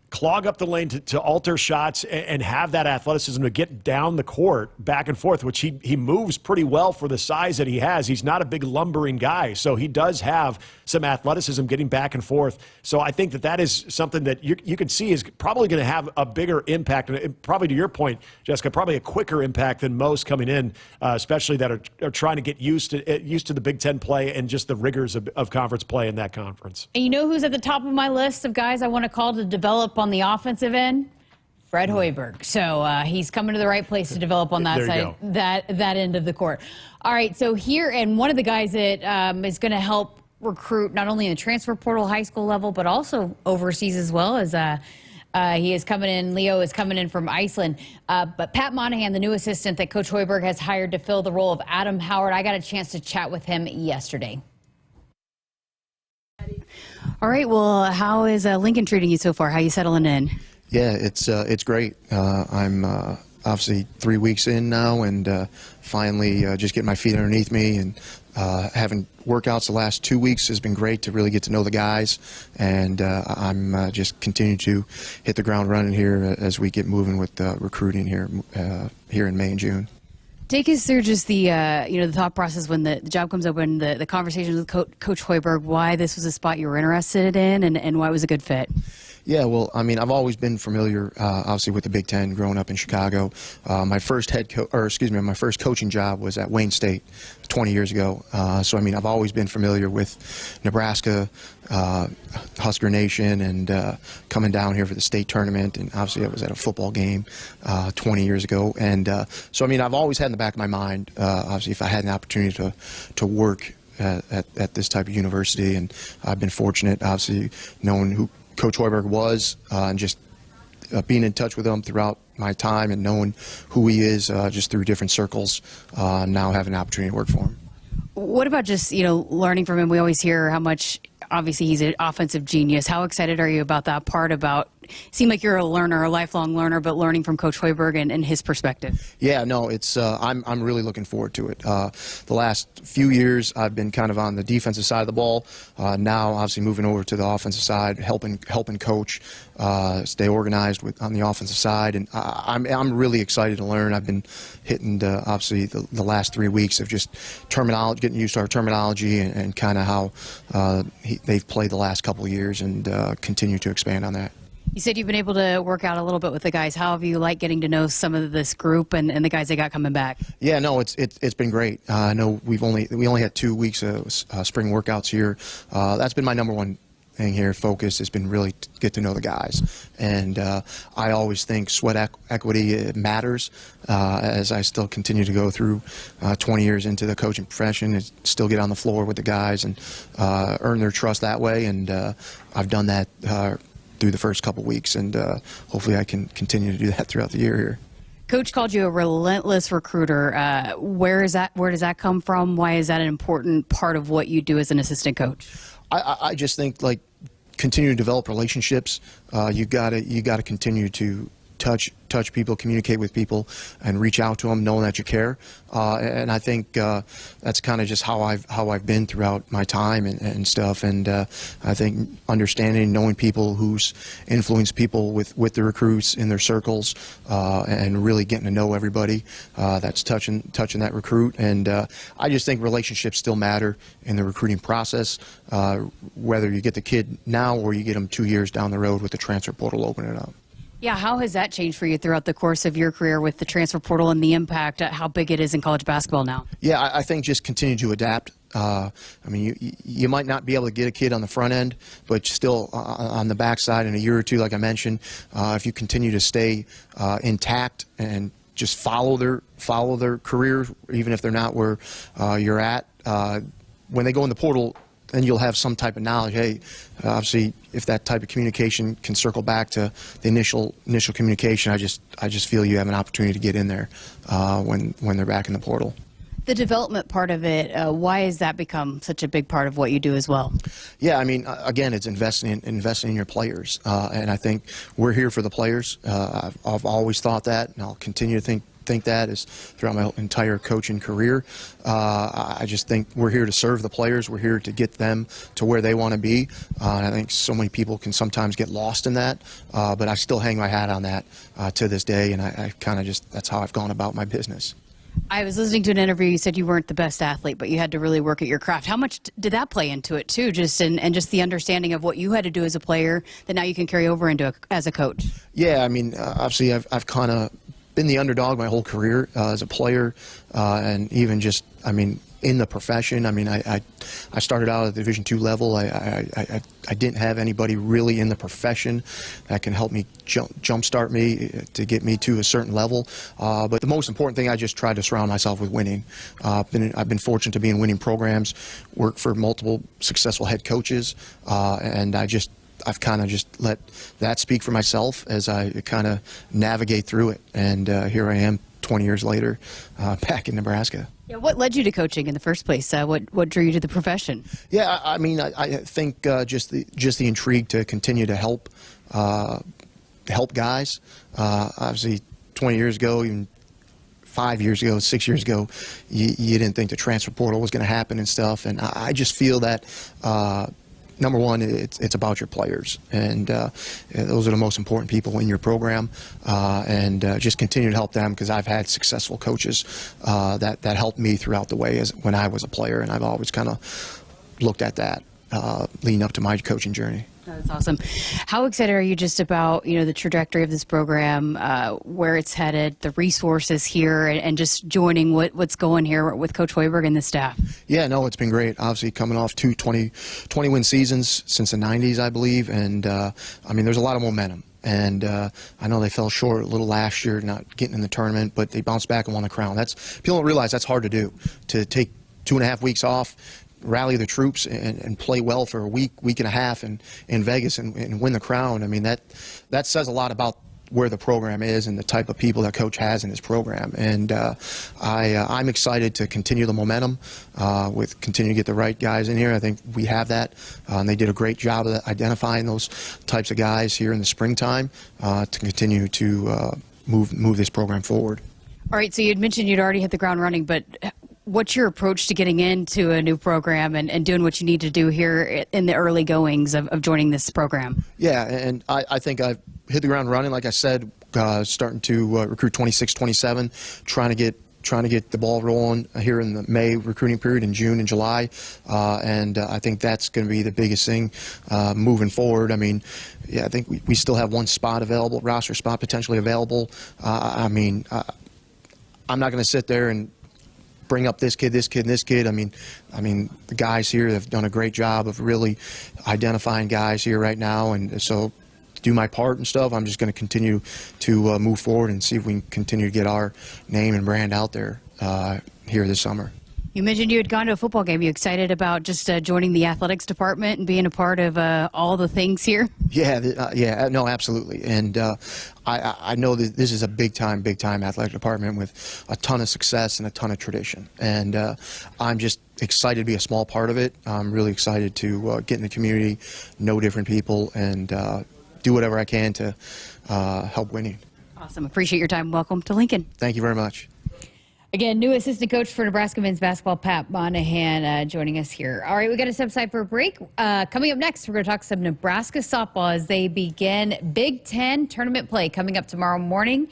Speaker 6: clog up the lane, to alter shots and have that athleticism to get down the court back and forth, which he moves pretty well for the size that he has. He's not a big lumbering guy, so he does have some athleticism getting back and forth. So I think that is something that you can see is probably going to have a bigger impact, and probably to your point, Jessica, probably a quicker impact than most coming in, especially that are trying to get used to the Big Ten play and just the rigors of conference play in that conference.
Speaker 5: And you know who's at the top of my list of guys I want to call to develop on the offensive end? Fred Hoiberg. So he's coming to the right place to develop on that side, that end of the court. All right, so here, and one of the guys that is going to help recruit not only in the transfer portal high school level, but also overseas as well, as he is coming in. Leo is coming in from Iceland. But Pat Monahan, the new assistant that Coach Hoiberg has hired to fill the role of Adam Howard, I got a chance to chat with him yesterday. All right. Well, how is Lincoln treating you so far? How are you settling in?
Speaker 10: Yeah, it's great. I'm obviously 3 weeks in now, and finally just getting my feet underneath me, and having workouts the last 2 weeks has been great to really get to know the guys, and I'm just continuing to hit the ground running here as we get moving with recruiting here in May and June.
Speaker 5: Take us through just the the thought process when the job comes open, the conversations with Coach Hoiberg, why this was a spot you were interested in, and why it was a good fit.
Speaker 10: Yeah, well, I mean, I've always been familiar, obviously, with the Big Ten. Growing up in Chicago, my first my first coaching job was at Wayne State 20 years ago. So, I mean, I've always been familiar with Nebraska, Husker Nation, and coming down here for the state tournament. And obviously, I was at a football game 20 years ago. And so, I mean, I've always had in the back of my mind, obviously, if I had an opportunity to work at this type of university, and I've been fortunate, obviously, knowing who Coach Hoiberg was, and just being in touch with him throughout my time and knowing who he is just through different circles, now having an opportunity to work for him.
Speaker 5: What about just, learning from him? We always hear how much, obviously, he's an offensive genius. How excited are you about that part about, seem like you're a learner, a lifelong learner, but learning from Coach Hoiberg and his perspective? Yeah, no, it's I'm really looking forward to it. The last few years, I've been kind of on the defensive side of the ball. Now, obviously, moving over to the offensive side, helping Coach stay organized on the offensive side, and I'm really excited to learn. I've been hitting obviously the last 3 weeks of just terminology, getting used to our terminology, and kind of how they've played the last couple of years, and continue to expand on that. You said you've been able to work out a little bit with the guys. How have you liked getting to know some of this group and the guys they got coming back? Yeah, no, it's been great. I know we only had 2 weeks of spring workouts here. That's been my number one thing here. Focus has been really to get to know the guys, and I always think sweat equity matters as I still continue to go through 20 years into the coaching profession, and still get on the floor with the guys and earn their trust that way. And I've done that through the first couple weeks, and hopefully I can continue to do that throughout the year here. Coach called you a relentless recruiter. Where does that come from? Why is that an important part of what you do as an assistant coach? I just think, like, continue to develop relationships. You got to continue to touch people, communicate with people, and reach out to them, knowing that you care. And I think that's kind of just how I've been throughout my time and stuff. And I think understanding, knowing people who's influenced people with the recruits in their circles, and really getting to know everybody that's touching that recruit. And I just think relationships still matter in the recruiting process, whether you get the kid now or you get them 2 years down the road with the transfer portal opening up. Yeah, how has that changed for you throughout the course of your career with the transfer portal and the impact, how big it is in college basketball now? Yeah, I think just continue to adapt. I mean, you might not be able to get a kid on the front end, but still on the backside in a year or two, like I mentioned, if you continue to stay intact and just follow their career, even if they're not where you're at, when they go in the portal, then you'll have some type of knowledge. Hey, obviously, if that type of communication can circle back to the initial communication, I just feel you have an opportunity to get in there when they're back in the portal. The development part of it, why has that become such a big part of what you do as well? Yeah, I mean, again, it's investing in your players, and I think we're here for the players. I've always thought that, and I'll continue to think that is throughout my entire coaching career. I just think we're here to serve the players. We're here to get them to where they want to be. And I think so many people can sometimes get lost in that, but I still hang my hat on that to this day, and I kind of just, that's how I've gone about my business. I was listening to an interview. You said you weren't the best athlete, but you had to really work at your craft. How much did that play into it too? Just and just the understanding of what you had to do as a player that now you can carry over into as a coach. Yeah, I mean, obviously, I've kind of been the underdog my whole career as a player, and even just, I mean, in the profession. I mean, I started out at the Division II level. I didn't have anybody really in the profession that can help me jumpstart me to get me to a certain level. But the most important thing, I just tried to surround myself with winning. I've been fortunate to be in winning programs, work for multiple successful head coaches, and I've kind of just let that speak for myself as I kind of navigate through it. And here I am 20 years later, back in Nebraska. Yeah, what led you to coaching in the first place? What drew you to the profession?
Speaker 10: Yeah, I mean, I think just the intrigue to continue to help guys. Obviously, 20 years ago, even 5 years ago, 6 years ago, you didn't think the transfer portal was going to happen and stuff. And I just feel that, number one, it's about your players. And those are the most important people in your program. And just continue to help them, because I've had successful coaches that helped me throughout the way when I was a player. And I've always kind of looked at that leading up to my coaching journey.
Speaker 5: That's awesome. How excited are you just about, the trajectory of this program, where it's headed, the resources here, and just joining what's going here with Coach Hoiberg and the staff? Yeah, no, it's been great. Obviously, coming off 2 20-win seasons since the 90s, I believe. And, there's a lot of momentum. And I know they fell short a little last year, not getting in the tournament, but they bounced back and won the crown. People don't realize that's hard to do, to take 2.5 weeks off, rally the troops and play well for a week and a half in Vegas and win the crown. I mean, that says a lot about where the program is and the type of people that Coach has in his program. And I'm excited to continue the momentum, continue to get the right guys in here. I think we have that. And they did a great job of identifying those types of guys here in the springtime to continue to move this program forward. All right, so you had mentioned you'd already hit the ground running, but what's your approach to getting into a new program and doing what you need to do here in the early goings of joining this program? Yeah, and I think I've hit the ground running. Like I said, starting to recruit 26, 27, trying to get the ball rolling here in the May recruiting period, in June and July. And I think that's going to be the biggest thing moving forward. I mean, yeah, I think we still have one spot available, roster spot potentially available. I'm not going to sit there and bring up this kid, and this kid. I mean, the guys here have done a great job of really identifying guys here right now, and so to do my part and stuff, I'm just going to continue to move forward and see if we can continue to get our name and brand out there here this summer. You mentioned you had gone to a football game. You excited about just joining the athletics department and being a part of all the things here? Yeah, no, absolutely. And I know that this is a big time athletic department with a ton of success and a ton of tradition. And I'm just excited to be a small part of it. I'm really excited to get in the community, know different people, and do whatever I can to help winning. Awesome. Appreciate your time. Welcome to Lincoln. Thank you very much. Again, new assistant coach for Nebraska men's basketball, Pat Monahan, joining us here. All right, we got to step aside for a break. Coming up next, we're going to talk some Nebraska softball as they begin Big Ten tournament play coming up tomorrow morning.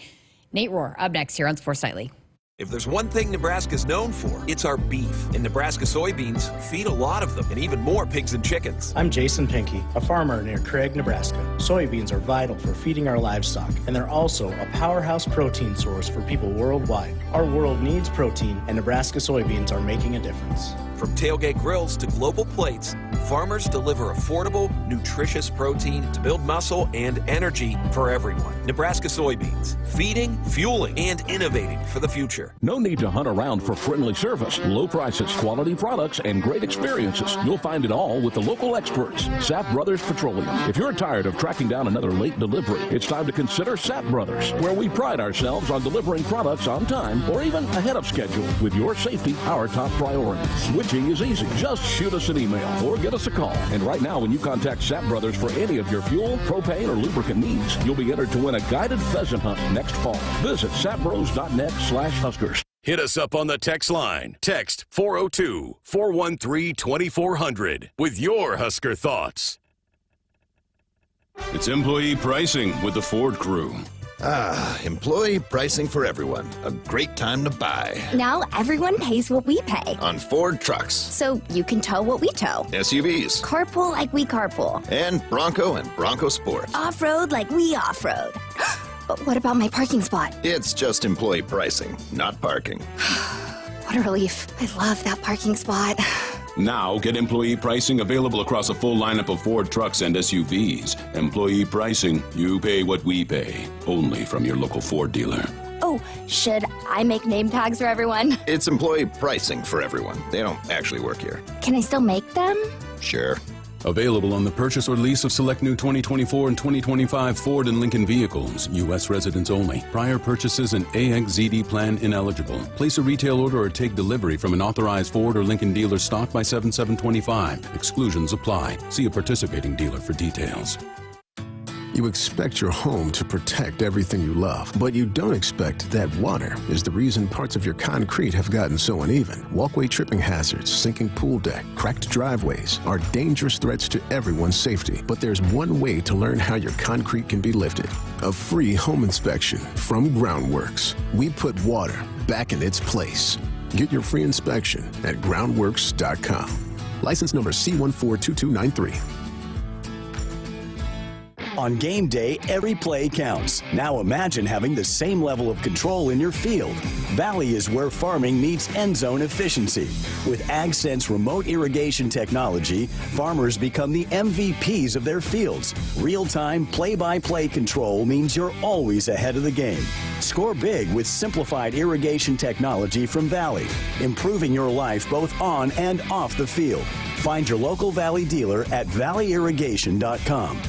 Speaker 5: Nate Rohr up next here on Sports Nightly.
Speaker 21: If there's one thing Nebraska's known for, it's our beef. And Nebraska soybeans feed a lot of them, and even more pigs and chickens.
Speaker 8: I'm Jason Pinky, a farmer near Craig, Nebraska. Soybeans are vital for feeding our livestock, and they're also a powerhouse protein source for people worldwide. Our world needs protein, and Nebraska soybeans are making a difference.
Speaker 21: From tailgate grills to global plates, farmers deliver affordable, nutritious protein to build muscle and energy for everyone. Nebraska soybeans, feeding, fueling, and innovating for the future.
Speaker 14: No need to hunt around for friendly service, low prices, quality products, and great experiences. You'll find it all with the local experts, Sapp Brothers Petroleum. If you're tired of tracking down another late delivery, it's time to consider Sapp Brothers, where we pride ourselves on delivering products on time or even ahead of schedule, with your safety our top priority. Switching is easy. Just shoot us an email or give us a call. And right now, when you contact Sapp Brothers for any of your fuel, propane, or lubricant needs, you'll be entered to win a guided pheasant hunt next fall. Visit sappbros.net/Huskers.
Speaker 2: Hit us up on the text line. Text 402-413-2400 with your Husker thoughts.
Speaker 23: It's employee pricing with the Ford crew.
Speaker 24: Employee pricing for everyone. A great time to buy.
Speaker 25: Now everyone pays what we pay.
Speaker 24: On Ford trucks.
Speaker 25: So you can tow what we tow.
Speaker 24: SUVs.
Speaker 25: Carpool like we carpool.
Speaker 24: And Bronco Sport.
Speaker 25: Off-road like we off-road. But what about my parking spot?
Speaker 24: It's just employee pricing, not parking.
Speaker 25: What a relief. I love that parking spot.
Speaker 23: Now get employee pricing available across a full lineup of Ford trucks and SUVs. Employee pricing, you pay what we pay. Only from your local Ford dealer.
Speaker 25: Oh, should I make name tags for everyone?
Speaker 24: It's employee pricing for everyone. They don't actually work here.
Speaker 25: Can I still make them?
Speaker 24: Sure.
Speaker 23: Available on the purchase or lease of select new 2024 and 2025 Ford and Lincoln vehicles. U.S. residents only. Prior purchases and AXZD plan ineligible. Place a retail order or take delivery from an authorized Ford or Lincoln dealer stock by 7/7/25. Exclusions apply. See a participating dealer for details.
Speaker 9: You expect your home to protect everything you love, but you don't expect that water is the reason parts of your concrete have gotten so uneven. Walkway tripping hazards, sinking pool deck, cracked driveways are dangerous threats to everyone's safety. But there's one way to learn how your concrete can be lifted. A free home inspection from Groundworks. We put water back in its place. Get your free inspection at groundworks.com. License number C142293.
Speaker 12: On game day, every play counts. Now imagine having the same level of control in your field. Valley is where farming meets end zone efficiency. With AgSense remote irrigation technology, farmers become the MVPs of their fields. Real-time, play-by-play control means you're always ahead of the game. Score big with simplified irrigation technology from Valley, improving your life both on and off the field. Find your local Valley dealer at valleyirrigation.com.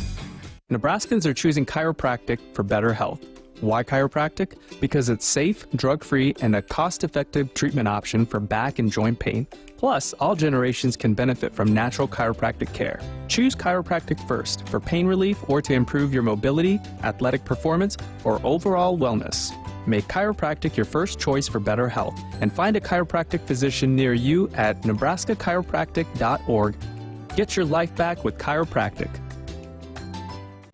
Speaker 11: Nebraskans are choosing chiropractic for better health. Why chiropractic? Because it's safe, drug-free, and a cost-effective treatment option for back and joint pain. Plus, all generations can benefit from natural chiropractic care. Choose chiropractic first for pain relief or to improve your mobility, athletic performance, or overall wellness. Make chiropractic your first choice for better health and find a chiropractic physician near you at nebraska-chiropractic.org. Get your life back with chiropractic.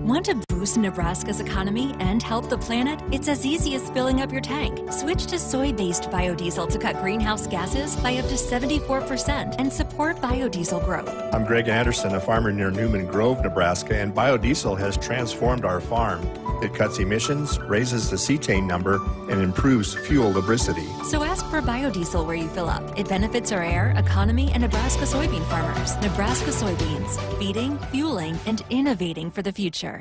Speaker 13: Want to boost Nebraska's economy and help the planet? It's as easy as filling up your tank. Switch to soy-based biodiesel to cut greenhouse gases by up to 74% and support biodiesel growth.
Speaker 15: I'm Greg Anderson, a farmer near Newman Grove, Nebraska, and biodiesel has transformed our farm. It cuts emissions, raises the cetane number, and improves fuel lubricity.
Speaker 13: So ask for biodiesel where you fill up. It benefits our air, economy, and Nebraska soybean farmers. Nebraska soybeans, feeding, fueling, and innovating for the future.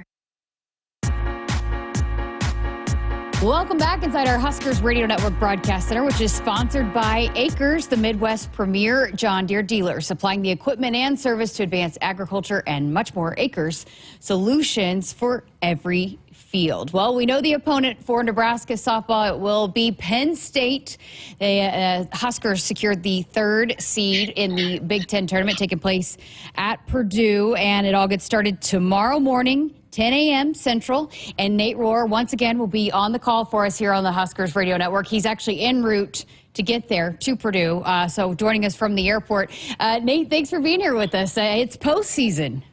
Speaker 5: Welcome back inside our Huskers Radio Network Broadcast Center, which is sponsored by Akrs, the Midwest premier John Deere dealer, supplying the equipment and service to advance agriculture and much more. Akrs, solutions for every field. Well, we know the opponent for Nebraska softball. It will be Penn State. The Huskers secured the third seed in the Big Ten tournament taking place at Purdue, and it all gets started tomorrow morning, 10 a.m. Central, and Nate Rohr once again will be on the call for us here on the Huskers Radio Network. He's actually en route to get there to Purdue, so joining us from the airport. Nate, thanks for being here with us. It's postseason.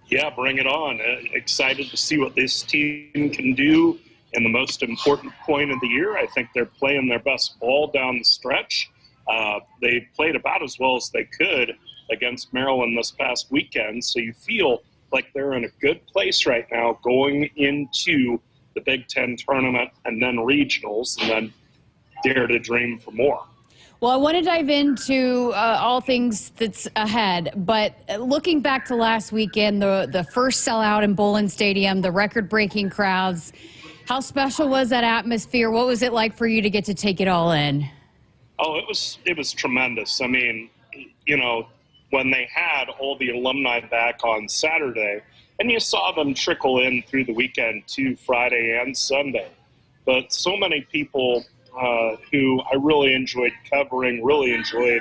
Speaker 18: Yeah, bring it on. Excited to see what this team can do in the most important point of the year. I think they're playing their best ball down the stretch. They played about as well as they could against Maryland this past weekend, so you feel like they're in a good place right now going into the Big Ten tournament and then regionals, and then dare to dream for more.
Speaker 5: Well, I want to dive into all things that's ahead, but looking back to last weekend, the first sellout in Bowlin Stadium, the record-breaking crowds, how special was that atmosphere? What was it like for you to get to take it all in?
Speaker 18: Oh, it was tremendous. I mean, you know, when they had all the alumni back on Saturday, and you saw them trickle in through the weekend too, Friday and Sunday, but so many people who I really enjoyed covering, really enjoyed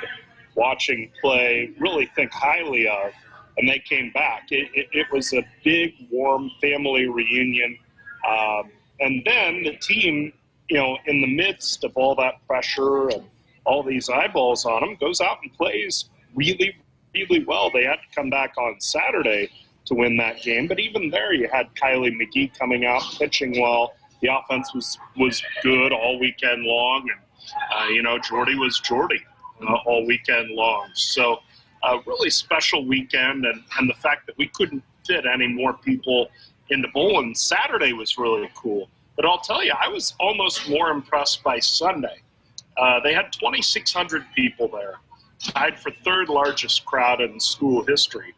Speaker 18: watching play, really think highly of, and they came back. It was a big, warm family reunion. And then the team, you know, in the midst of all that pressure and all these eyeballs on them, goes out and plays really, really well. They had to come back on Saturday to win that game, but even there you had Kylie McGee coming out, pitching well. The offense was good all weekend long, and, you know, Jordy was Jordy all weekend long. So a really special weekend, and the fact that we couldn't fit any more people into Bowlin Saturday was really cool. But I'll tell you, I was almost more impressed by Sunday. They had 2,600 people there, tied for third largest crowd in school history.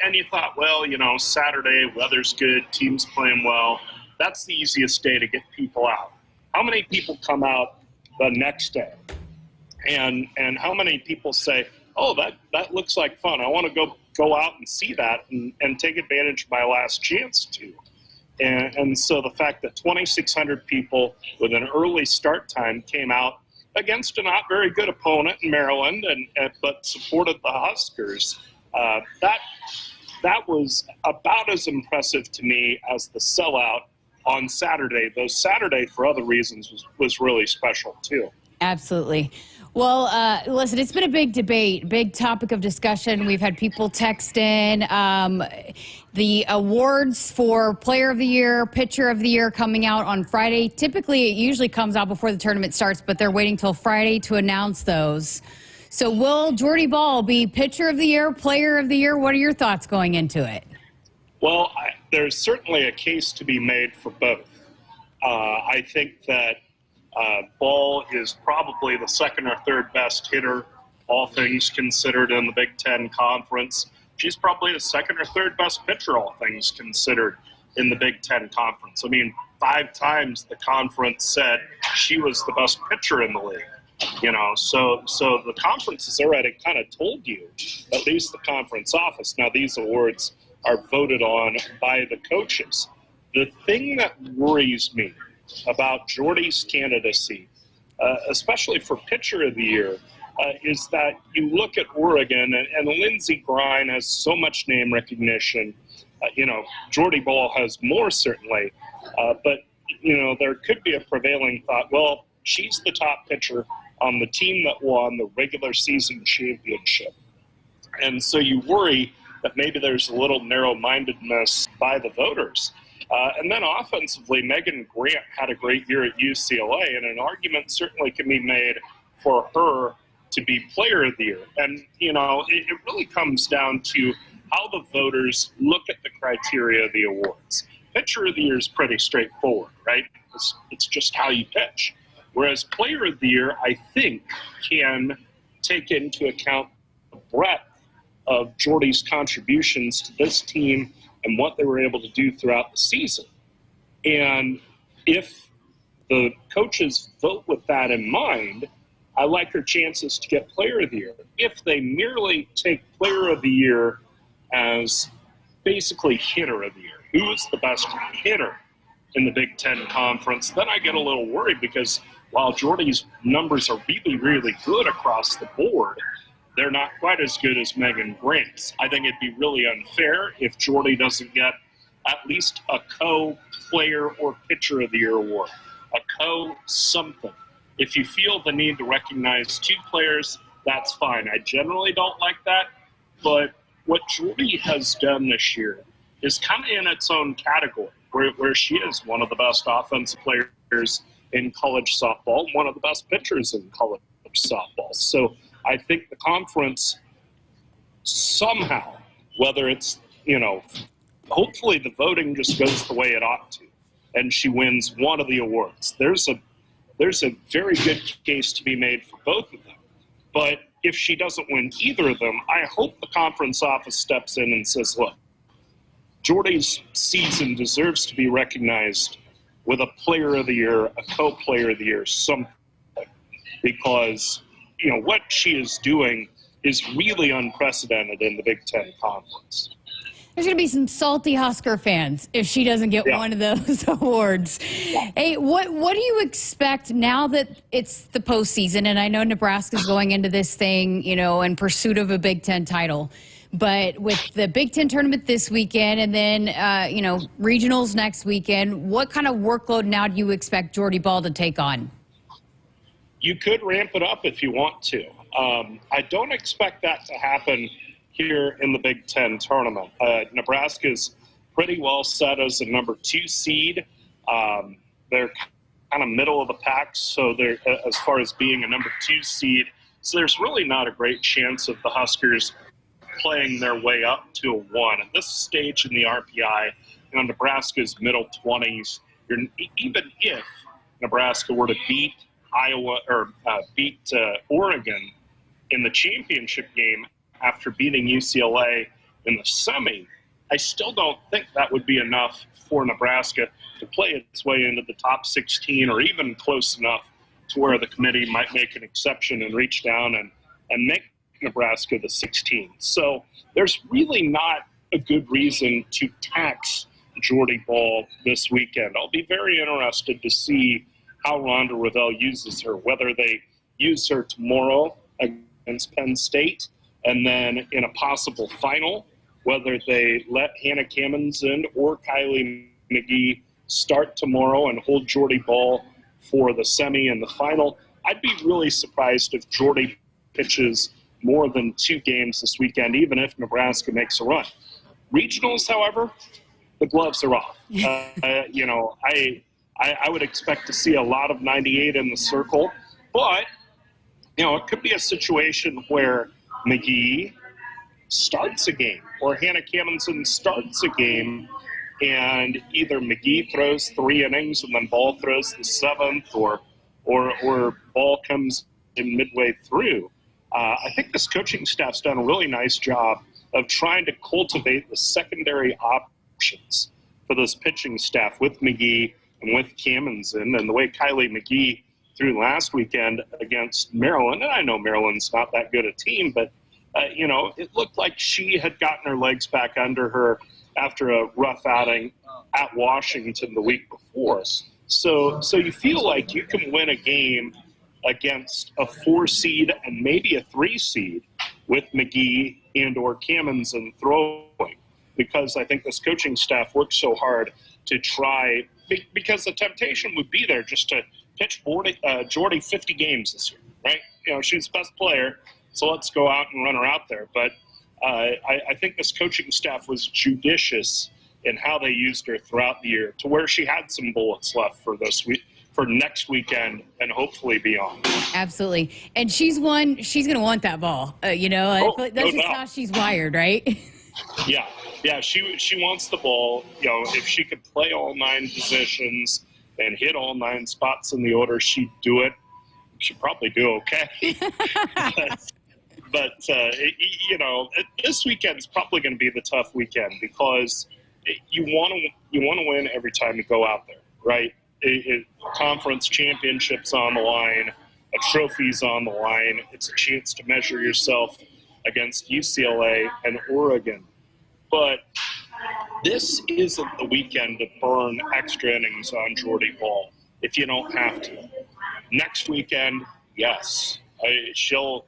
Speaker 18: And you thought, well, you know, Saturday, weather's good, team's playing well. That's the easiest day to get people out. How many people come out the next day? And how many people say, oh, that looks like fun. I want to go go out and see that and take advantage of my last chance to. And so the fact that 2,600 people with an early start time came out against a not very good opponent in Maryland, but supported the Huskers, that was about as impressive to me as the sellout on Saturday. Though Saturday, for other reasons, was really special too.
Speaker 5: Absolutely. Well, listen, it's been a big debate, big topic of discussion. We've had people text in the awards for Player of the Year, Pitcher of the Year coming out on Friday. Typically, it usually comes out before the tournament starts, but they're waiting till Friday to announce those. So will Jordy Bahl be Pitcher of the Year, Player of the Year? What are your thoughts going into it?
Speaker 18: Well, there's certainly a case to be made for both. I think that Bahl is probably the second or third best hitter, all things considered, in the Big Ten Conference. She's probably the second or third best pitcher, all things considered, in the Big Ten Conference. I mean, 5 times the conference said she was the best pitcher in the league. You know, so the conference has already kind of told you, at least the conference office. Now, these awards are voted on by the coaches. The thing that worries me about Jordy's candidacy, especially for Pitcher of the Year, is that you look at Oregon, and Lindsey Grine has so much name recognition. Jordy Bahl has more, certainly. But, there could be a prevailing thought, well, she's the top pitcher on the team that won the regular season championship. And so you worry that maybe there's a little narrow-mindedness by the voters. And then offensively, Megan Grant had a great year at UCLA, and an argument certainly can be made for her to be Player of the Year. And, it really comes down to how the voters look at the criteria of the awards. Pitcher of the Year is pretty straightforward, right? It's just how you pitch. Whereas Player of the Year, I think, can take into account the breadth of Jordy's contributions to this team and what they were able to do throughout the season. And if the coaches vote with that in mind, I like her chances to get Player of the Year. If they merely take Player of the Year as basically Hitter of the Year, who is the best hitter in the Big Ten Conference, then I get a little worried, because while Jordy's numbers are really, really good across the board, they're not quite as good as Megan Grant's. I think it'd be really unfair if Jordy doesn't get at least a co-player or pitcher of the year award, a co-something. If you feel the need to recognize 2 players, that's fine. I generally don't like that, but what Jordy has done this year is kind of in its own category, where she is one of the best offensive players in college softball, one of the best pitchers in college softball. So I think the conference somehow, whether it's, hopefully the voting just goes the way it ought to, and she wins one of the awards. There's a very good case to be made for both of them. But if she doesn't win either of them, I hope the conference office steps in and says, look, Jordy's season deserves to be recognized with a Player of the Year, a co-Player of the Year, something, because what she is doing is really unprecedented in the Big Ten Conference.
Speaker 5: There's going to be some salty Husker fans if she doesn't get one of those awards. Hey, what do you expect now that it's the postseason? And I know Nebraska's going into this thing, in pursuit of a Big Ten title. But with the Big Ten tournament this weekend and then, regionals next weekend, what kind of workload now do you expect Jordy Bahl to take on?
Speaker 18: You could ramp it up if you want to. I don't expect that to happen here in the Big Ten tournament. Nebraska's pretty well set as a number 2 seed. They're kind of middle of the pack, so they're as far as being a number 2 seed. So there's really not a great chance of the Huskers playing their way up to a 1. At this stage in the RPI, Nebraska's middle 20s. Even if Nebraska were to beat Iowa or beat Oregon in the championship game after beating UCLA in the semi, I still don't think that would be enough for Nebraska to play its way into the top 16, or even close enough to where the committee might make an exception and reach down and make Nebraska the 16th. So there's really not a good reason to tax Jordy Ball this weekend. I'll be very interested to see how Rhonda Revelle uses her, whether they use her tomorrow against Penn State and then in a possible final, whether they let Hannah Camenzind or Kylie McGee start tomorrow and hold Jordy Ball for the semi and the final. I'd be really surprised if Jordy pitches more than 2 games this weekend, even if Nebraska makes a run. Regionals, however, the gloves are off. You know, I would expect to see a lot of 98 in the circle, but, you know, it could be a situation where McGee starts a game or Hannah Camenzind starts a game and either McGee throws 3 innings and then Ball throws the 7th or Ball comes in midway through. I think this coaching staff's done a really nice job of trying to cultivate the secondary options for this pitching staff with McGee and with Camenzind, and the way Kylie McGee threw last weekend against Maryland. And I know Maryland's not that good a team, but you know, it looked like she had gotten her legs back under her after a rough outing at Washington the week before. So you feel like you can win a game against a 4 seed and maybe a 3 seed with McGee and or Camenzind throwing, because I think this coaching staff works so hard to try, because the temptation would be there just to pitch Jordy 50 games this year, right? You know, she's the best player, so let's go out and run her out there. But I think this coaching staff was judicious in how they used her throughout the year, to where she had some bullets left for this week, for next weekend, and hopefully beyond.
Speaker 5: Absolutely. And she's going to want that ball. You know, I feel like that's just how she's wired, right?
Speaker 18: Yeah, she wants the ball. You know, if she could play all 9 positions and hit all 9 spots in the order, she'd do it. She'd probably do okay. But you know, this weekend's probably going to be the tough weekend, because you want to win every time you go out there, right? Conference championships on the line, a trophy's on the line. It's a chance to measure yourself against UCLA and Oregon. But this isn't the weekend to burn extra innings on Jordy Ball if you don't have to. Next weekend, yes, she'll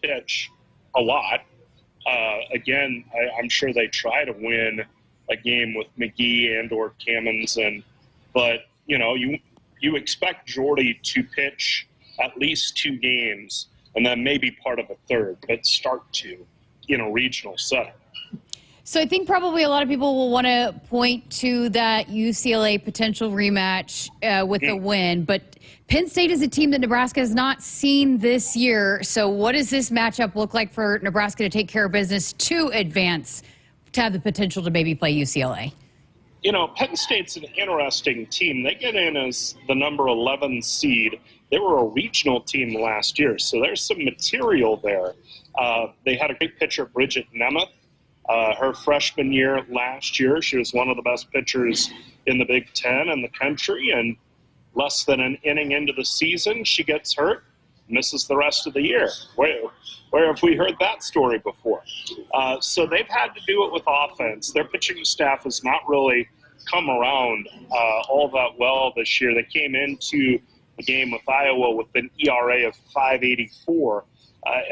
Speaker 18: pitch a lot. Again, I'm sure they try to win a game with McGee and or Camenzind, but you know, you expect Jordy to pitch at least 2 games and then maybe part of a third, but start 2 in a regional setting.
Speaker 5: So I think probably a lot of people will want to point to that UCLA potential rematch with a win, but Penn State is a team that Nebraska has not seen this year. So what does this matchup look like for Nebraska to take care of business to advance, to have the potential to maybe play UCLA?
Speaker 18: You know, Penn State's an interesting team. They get in as the number 11 seed. They were a regional team last year, so there's some material there. They had a great pitcher, Bridget Nemeth. Her freshman year last year, she was one of the best pitchers in the Big Ten in the country, and less than an inning into the season, she gets hurt, misses the rest of the year. Where have we heard that story before? So they've had to do it with offense. Their pitching staff has not really come around all that well this year. They came into the game with Iowa with an ERA of 5.84,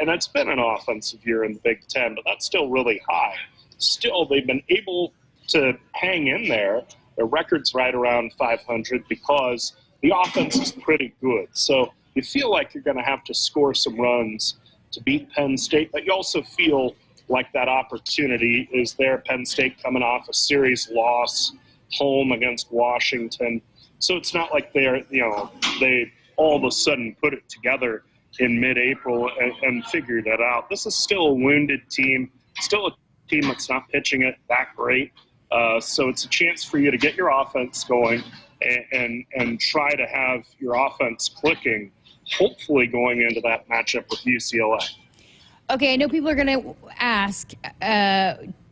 Speaker 18: and it's been an offensive year in the Big Ten, but that's still really high. Still, they've been able to hang in there. Their record's right around 500 because the offense is pretty good. So you feel like you're going to have to score some runs to beat Penn State, but you also feel like that opportunity is there. Penn State coming off a series loss home against Washington. So it's not like they all of a sudden put it together in mid-April and figured it out. This is still a wounded team, still a team that's not pitching it that great. So it's a chance for you to get your offense going and try to have your offense clicking, hopefully going into that matchup with UCLA.
Speaker 5: Okay, I know people are going to ask,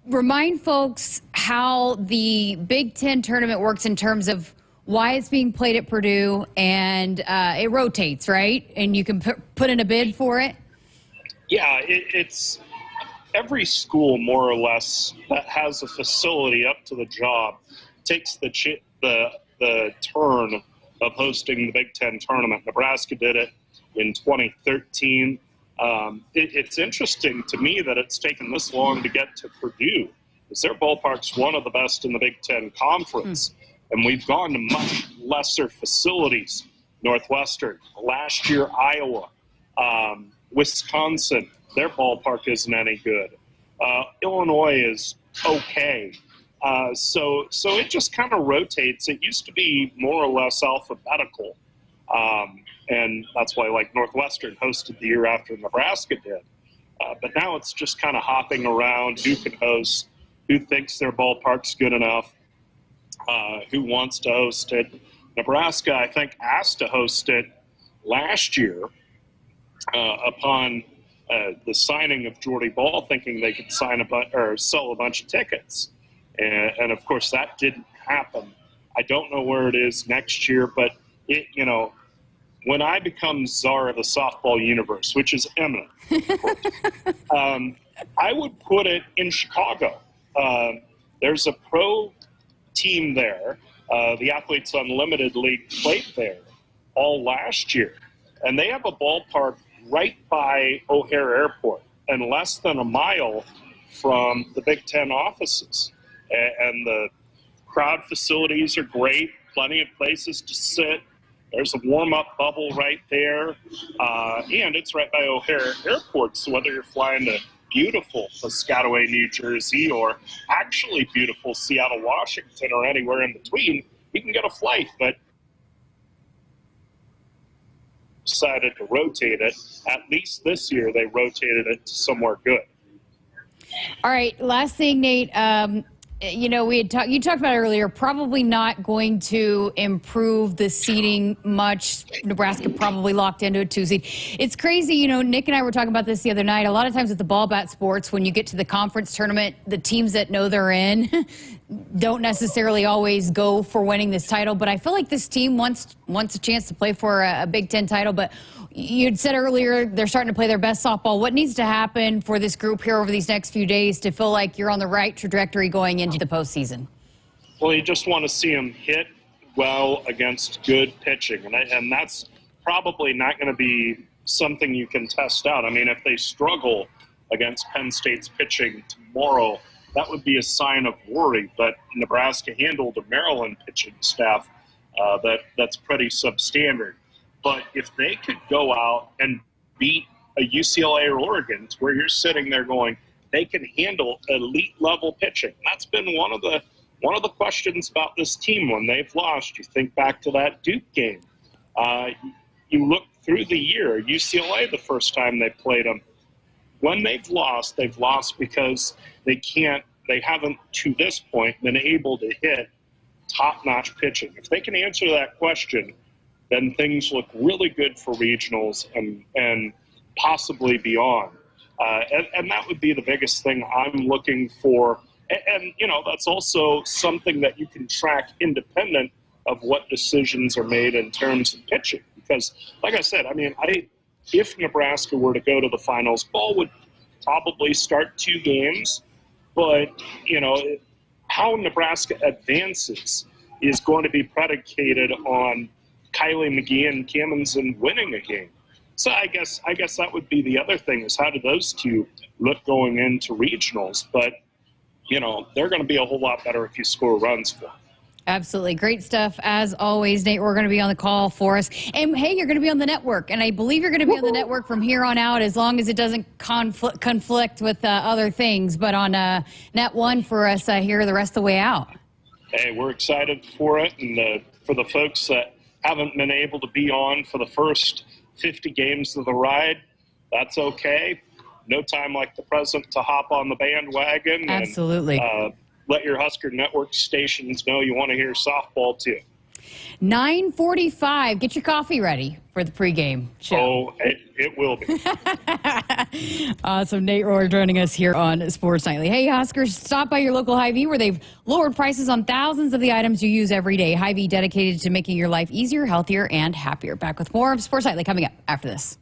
Speaker 5: remind folks how the Big Ten tournament works in terms of why it's being played at Purdue, and it rotates, right? And you can put in a bid for it?
Speaker 18: Yeah, it's every school more or less that has a facility up to the job takes the turn of hosting the Big Ten tournament. Nebraska did it in 2013. It's interesting to me that it's taken this long to get to Purdue, because their ballpark's one of the best in the Big Ten Conference, and we've gone to much lesser facilities. Northwestern, last year Iowa, Wisconsin, their ballpark isn't any good. Illinois is okay. So it just kind of rotates. It used to be more or less alphabetical. And that's why, like, Northwestern hosted the year after Nebraska did. But now it's just kind of hopping around who can host, who thinks their ballpark's good enough, who wants to host it. Nebraska, I think, asked to host it last year upon the signing of Jordy Ball, thinking they could sell a bunch of tickets. And of course, that didn't happen. I don't know where it is next year, but when I become czar of the softball universe, which is imminent, of course, I would put it in Chicago. There's a pro team there. The Athletes Unlimited League played there all last year. And they have a ballpark right by O'Hare Airport and less than a mile from the Big Ten offices. And the crowd facilities are great, plenty of places to sit. There's a warm-up bubble right there. And it's right by O'Hare Airport, so whether you're flying to beautiful Piscataway, New Jersey, or actually beautiful Seattle, Washington, or anywhere in between, you can get a flight. But decided to rotate it. At least this year, they rotated it to somewhere good.
Speaker 5: All right, last thing, Nate. You talked about it earlier, probably not going to improve the seeding much. Nebraska probably locked into a 2 seed. It's crazy, Nick and I were talking about this the other night. A lot of times with the ball bat sports, when you get to the conference tournament, the teams that know they're in don't necessarily always go for winning this title. But I feel like this team wants a chance to play for a Big Ten title. But you'd said earlier they're starting to play their best softball. What needs to happen for this group here over these next few days to feel like you're on the right trajectory going into the postseason?
Speaker 18: Well, you just want to see them hit well against good pitching. And that's probably not going to be something you can test out. I mean, if they struggle against Penn State's pitching tomorrow, that would be a sign of worry. But Nebraska handled a Maryland pitching staff that's pretty substandard. But if they could go out and beat a UCLA or Oregon, to where you're sitting there going, they can handle elite level pitching. That's been one of the questions about this team when they've lost. You think back to that Duke game. You look through the year. UCLA, the first time they played them, when they've lost because they haven't to this point been able to hit top-notch pitching. If they can answer that question, then things look really good for regionals and possibly beyond. And that would be the biggest thing I'm looking for. And that's also something that you can track independent of what decisions are made in terms of pitching. Because, like I said, if Nebraska were to go to the finals, Ball would probably start 2 games. But, how Nebraska advances is going to be predicated on Kylie McGee and Cammonson winning a game. So I guess that would be the other thing, is how do those two look going into regionals? But, they're going to be a whole lot better if you score runs for them.
Speaker 5: Absolutely. Great stuff. As always, Nate, we're going to be on the call for us. And, hey, you're going to be on the network. And I believe you're going to be on the network from here on out, as long as it doesn't conflict with other things. But on Net 1 for us here the rest of the way out.
Speaker 18: Hey, we're excited for it. And for the folks that haven't been able to be on for the first 50 games of the ride, that's okay. No time like the present to hop on the bandwagon.
Speaker 5: Absolutely.
Speaker 18: And, let your Husker Network stations know you want to hear softball too.
Speaker 5: 9:45. Get your coffee ready for the pregame show.
Speaker 18: Oh, it will be.
Speaker 5: Awesome. Nate Rohr joining us here on Sports Nightly. Hey, Huskers, stop by your local Hy-Vee, where they've lowered prices on thousands of the items you use every day. Hy-Vee, dedicated to making your life easier, healthier, and happier. Back with more of Sports Nightly coming up after this.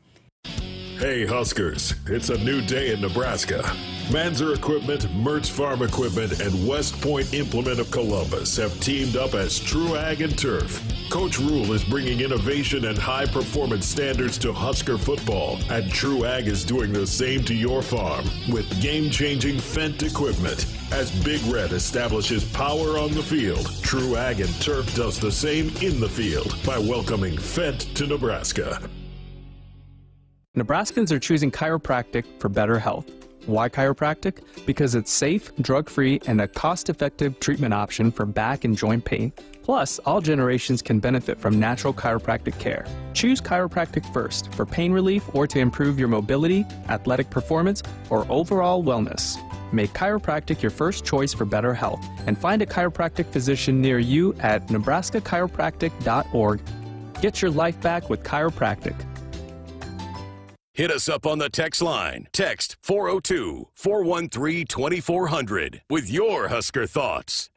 Speaker 7: Hey Huskers, it's a new day in Nebraska. Manzer Equipment, Mertz Farm Equipment, and West Point Implement of Columbus have teamed up as True Ag and Turf. Coach Rule is bringing innovation and high-performance standards to Husker football, and True Ag is doing the same to your farm with game-changing Fendt equipment. As Big Red establishes power on the field, True Ag and Turf does the same in the field by welcoming Fendt to Nebraska.
Speaker 11: Nebraskans are choosing chiropractic for better health. Why chiropractic? Because it's safe, drug-free, and a cost-effective treatment option for back and joint pain. Plus, all generations can benefit from natural chiropractic care. Choose chiropractic first for pain relief or to improve your mobility, athletic performance, or overall wellness. Make chiropractic your first choice for better health and find a chiropractic physician near you at nebraska-chiropractic.org. Get your life back with chiropractic.
Speaker 2: Hit us up on the text line. Text 402-413-2400 with your Husker thoughts.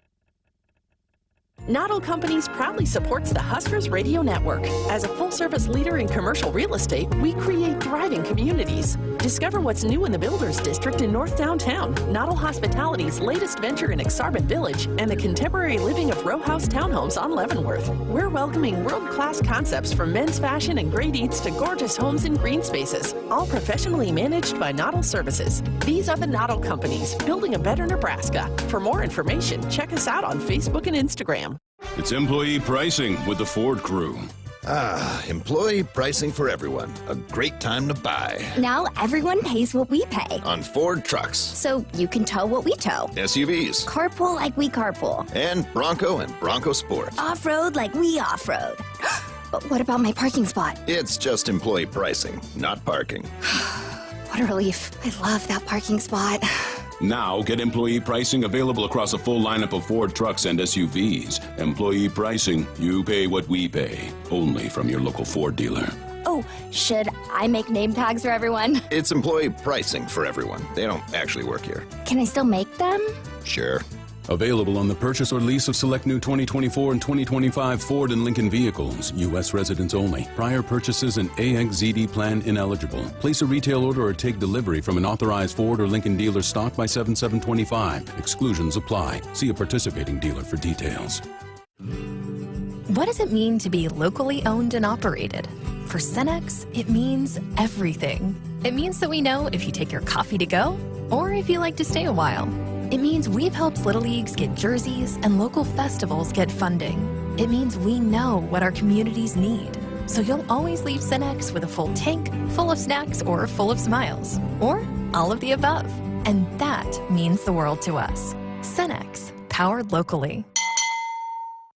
Speaker 16: Not All Companies proudly supports the Huskers Radio Network. As a full-service leader in commercial real estate, we create thriving communities. Discover what's new in the Builders District in North Downtown, Not All Hospitality's latest venture in Exarban Village, and the contemporary living of row house townhomes on Leavenworth. We're welcoming world-class concepts from men's fashion and great eats to gorgeous homes and green spaces, all professionally managed by Not All Services. These are the Not All Companies, building a better Nebraska. For more information, check us out on Facebook and Instagram.
Speaker 23: It's employee pricing with the Ford crew.
Speaker 24: Employee pricing for everyone. A great time to buy.
Speaker 25: Now everyone pays what we pay.
Speaker 24: On Ford trucks.
Speaker 25: So you can tow what we tow.
Speaker 24: SUVs.
Speaker 25: Carpool like we carpool.
Speaker 24: And Bronco Sport.
Speaker 25: Off-road like we off-road. But what about my parking spot?
Speaker 24: It's just employee pricing, not parking.
Speaker 25: What a relief. I love that parking spot.
Speaker 23: Now get employee pricing available across a full lineup of Ford trucks and SUVs. Employee pricing, you pay what we pay. Only from your local Ford dealer.
Speaker 25: Oh, should I make name tags for everyone?
Speaker 24: It's employee pricing for everyone. They don't actually work here.
Speaker 25: Can I still make them?
Speaker 24: Sure.
Speaker 23: Available on the purchase or lease of select new 2024 and 2025 Ford and Lincoln vehicles. U.S. residents only. Prior purchases and AXZD plan ineligible. Place a retail order or take delivery from an authorized Ford or Lincoln dealer stock by 7/7/25. Exclusions apply. See a participating dealer for details.
Speaker 17: What does it mean to be locally owned and operated? For Cenex, it means everything. It means that we know if you take your coffee to go or if you like to stay a while. It means we've helped Little Leagues get jerseys and local festivals get funding. It means we know what our communities need. So you'll always leave Cenex with a full tank, full of snacks, or full of smiles. Or all of the above. And that means the world to us. Cenex, powered locally.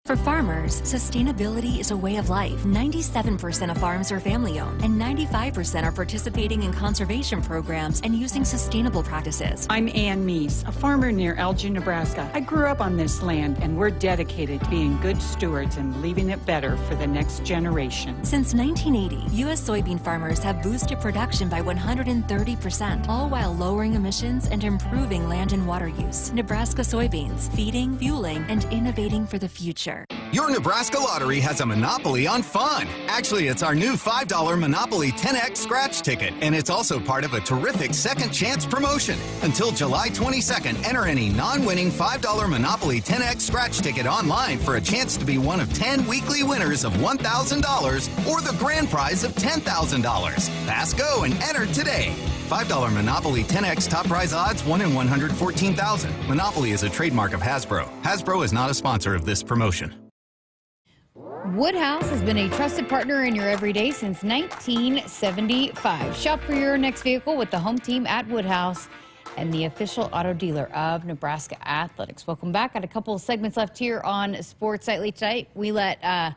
Speaker 13: For farmers, sustainability is a way of life. 97% of farms are family-owned, and 95% are participating in conservation programs and using sustainable practices.
Speaker 19: I'm Ann Meese, a farmer near Elgin, Nebraska. I grew up on this land, and we're dedicated to being good stewards and leaving it better for the next generation.
Speaker 13: Since 1980, U.S. soybean farmers have boosted production by 130%, all while lowering emissions and improving land and water use. Nebraska soybeans, feeding, fueling, and innovating for the future.
Speaker 20: Your Nebraska Lottery has a monopoly on fun. Actually, it's our new $5 Monopoly 10X scratch ticket, and it's also part of a terrific second chance promotion. Until July 22nd, enter any non-winning $5 Monopoly 10X scratch ticket online for a chance to be one of 10 weekly winners of $1,000 or the grand prize of $10,000. Pass go and enter today. $5 Monopoly 10X top prize odds 1 in 114,000. Monopoly is a trademark of Hasbro. Hasbro is not a sponsor of this promotion.
Speaker 5: Woodhouse has been a trusted partner in your everyday since 1975. Shop for your next vehicle with the home team at Woodhouse and the official auto dealer of Nebraska Athletics. Welcome back. Got a couple of segments left here on Sports Nightly tonight. We let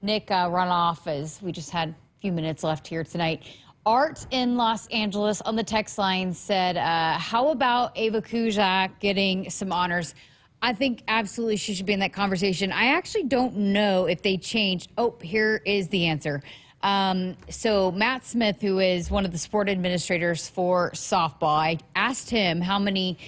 Speaker 5: Nick run off as we just had a few minutes left here tonight. Art in Los Angeles on the text line said, how about Ava Kujak getting some honors? I think absolutely she should be in that conversation. I actually don't know if they changed. Oh, here is the answer. So Matt Smith, who is one of the sport administrators for softball, I asked him how many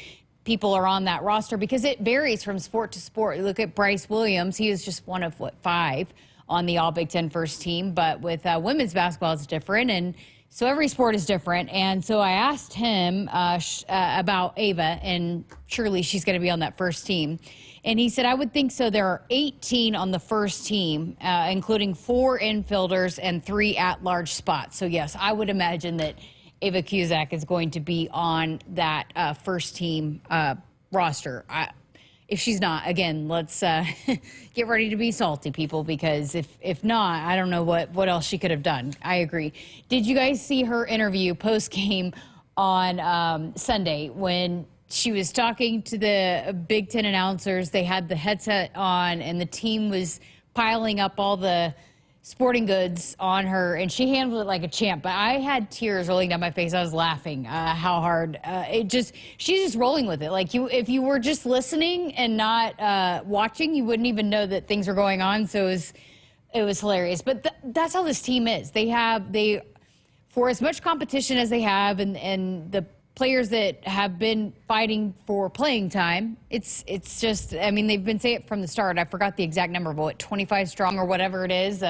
Speaker 5: people are on that roster because it varies from sport to sport. You look at Bryce Williams. He is just one of, 5 on the All Big Ten first team. But with women's basketball, it's different. And So every sport is different. And so I asked him about Ava, and surely she's going to be on that first team. And he said, I would think so. There are 18 on the first team, including 4 infielders and 3 at-large spots. So, yes, I would imagine that Ava Cusack is going to be on that first team roster. If she's not, again, let's get ready to be salty, people, because if not, I don't know what else she could have done. I agree. Did you guys see her interview post-game on Sunday when she was talking to the Big Ten announcers? They had the headset on, and the team was piling up all the sporting goods on her, and she handled it like a champ. But I had tears rolling down my face. I was laughing how hard she's just rolling with it. Like, if you were just listening and not watching, you wouldn't even know that things were going on. So it was hilarious. But that's how this team is. They for as much competition as they have, and the players that have been fighting for playing time, it's just, I mean, they've been saying it from the start. I forgot the exact number, but 25 strong or whatever it is.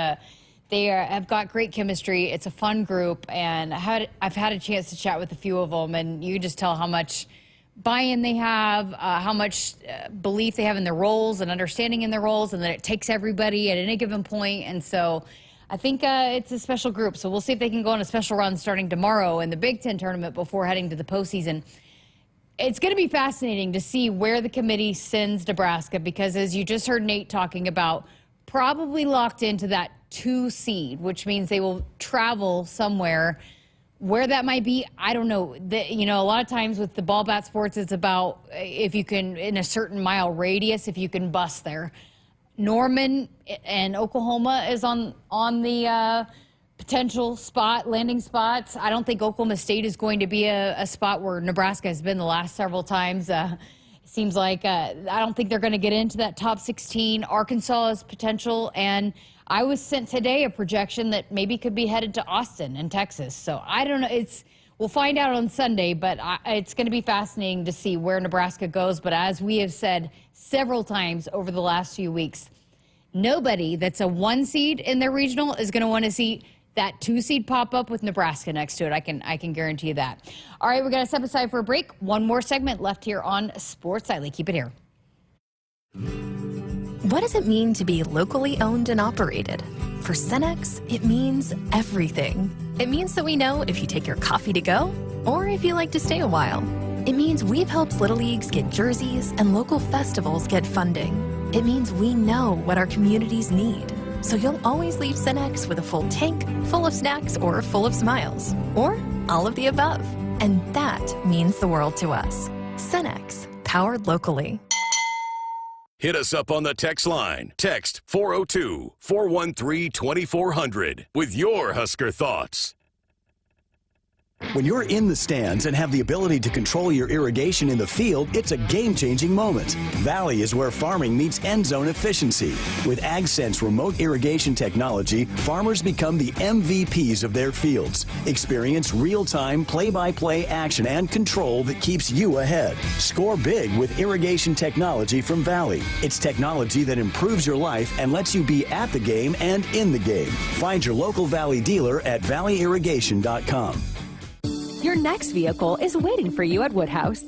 Speaker 5: They have got great chemistry. It's a fun group, and I've had a chance to chat with a few of them, and you just tell how much buy-in they have, how much belief they have in their roles and understanding in their roles, and that it takes everybody at any given point. And so I think it's a special group, so we'll see if they can go on a special run starting tomorrow in the Big Ten tournament before heading to the postseason. It's going to be fascinating to see where the committee sends Nebraska, because as you just heard Nate talking about, probably locked into that 2 seed, which means they will travel somewhere. Where that might be, I don't know. A lot of times with the ball bat sports, it's about if you can, in a certain mile radius, if you can bust there. Norman and Oklahoma is on the potential landing spots. I don't think Oklahoma State is going to be a spot where Nebraska has been the last several times. It seems like I don't think they're going to get into that top 16. Arkansas is potential, and I was sent today a projection that maybe could be headed to Austin in Texas. So I don't know. We'll find out on Sunday, but it's going to be fascinating to see where Nebraska goes. But as we have said several times over the last few weeks, nobody that's a 1 seed in their regional is going to want to see that 2 seed pop up with Nebraska next to it. I can guarantee you that. All right, we're going to step aside for a break. One more segment left here on Sports Nightly. Keep it here.
Speaker 17: What does it mean to be locally owned and operated? For Cenex, it means everything. It means that we know if you take your coffee to go or if you like to stay a while. It means we've helped Little Leagues get jerseys and local festivals get funding. It means we know what our communities need. So you'll always leave Cenex with a full tank, full of snacks, or full of smiles. Or all of the above. And that means the world to us. Cenex, powered locally.
Speaker 2: Hit us up on the text line. Text 402-413-2400 with your Husker thoughts.
Speaker 12: When you're in the stands and have the ability to control your irrigation in the field, it's a game-changing moment. Valley is where farming meets end zone efficiency. With AgSense remote irrigation technology, farmers become the MVPs of their fields. Experience real-time, play-by-play action and control that keeps you ahead. Score big with irrigation technology from Valley. It's technology that improves your life and lets you be at the game and in the game. Find your local Valley dealer at valleyirrigation.com.
Speaker 1: Your next vehicle is waiting for you at Woodhouse.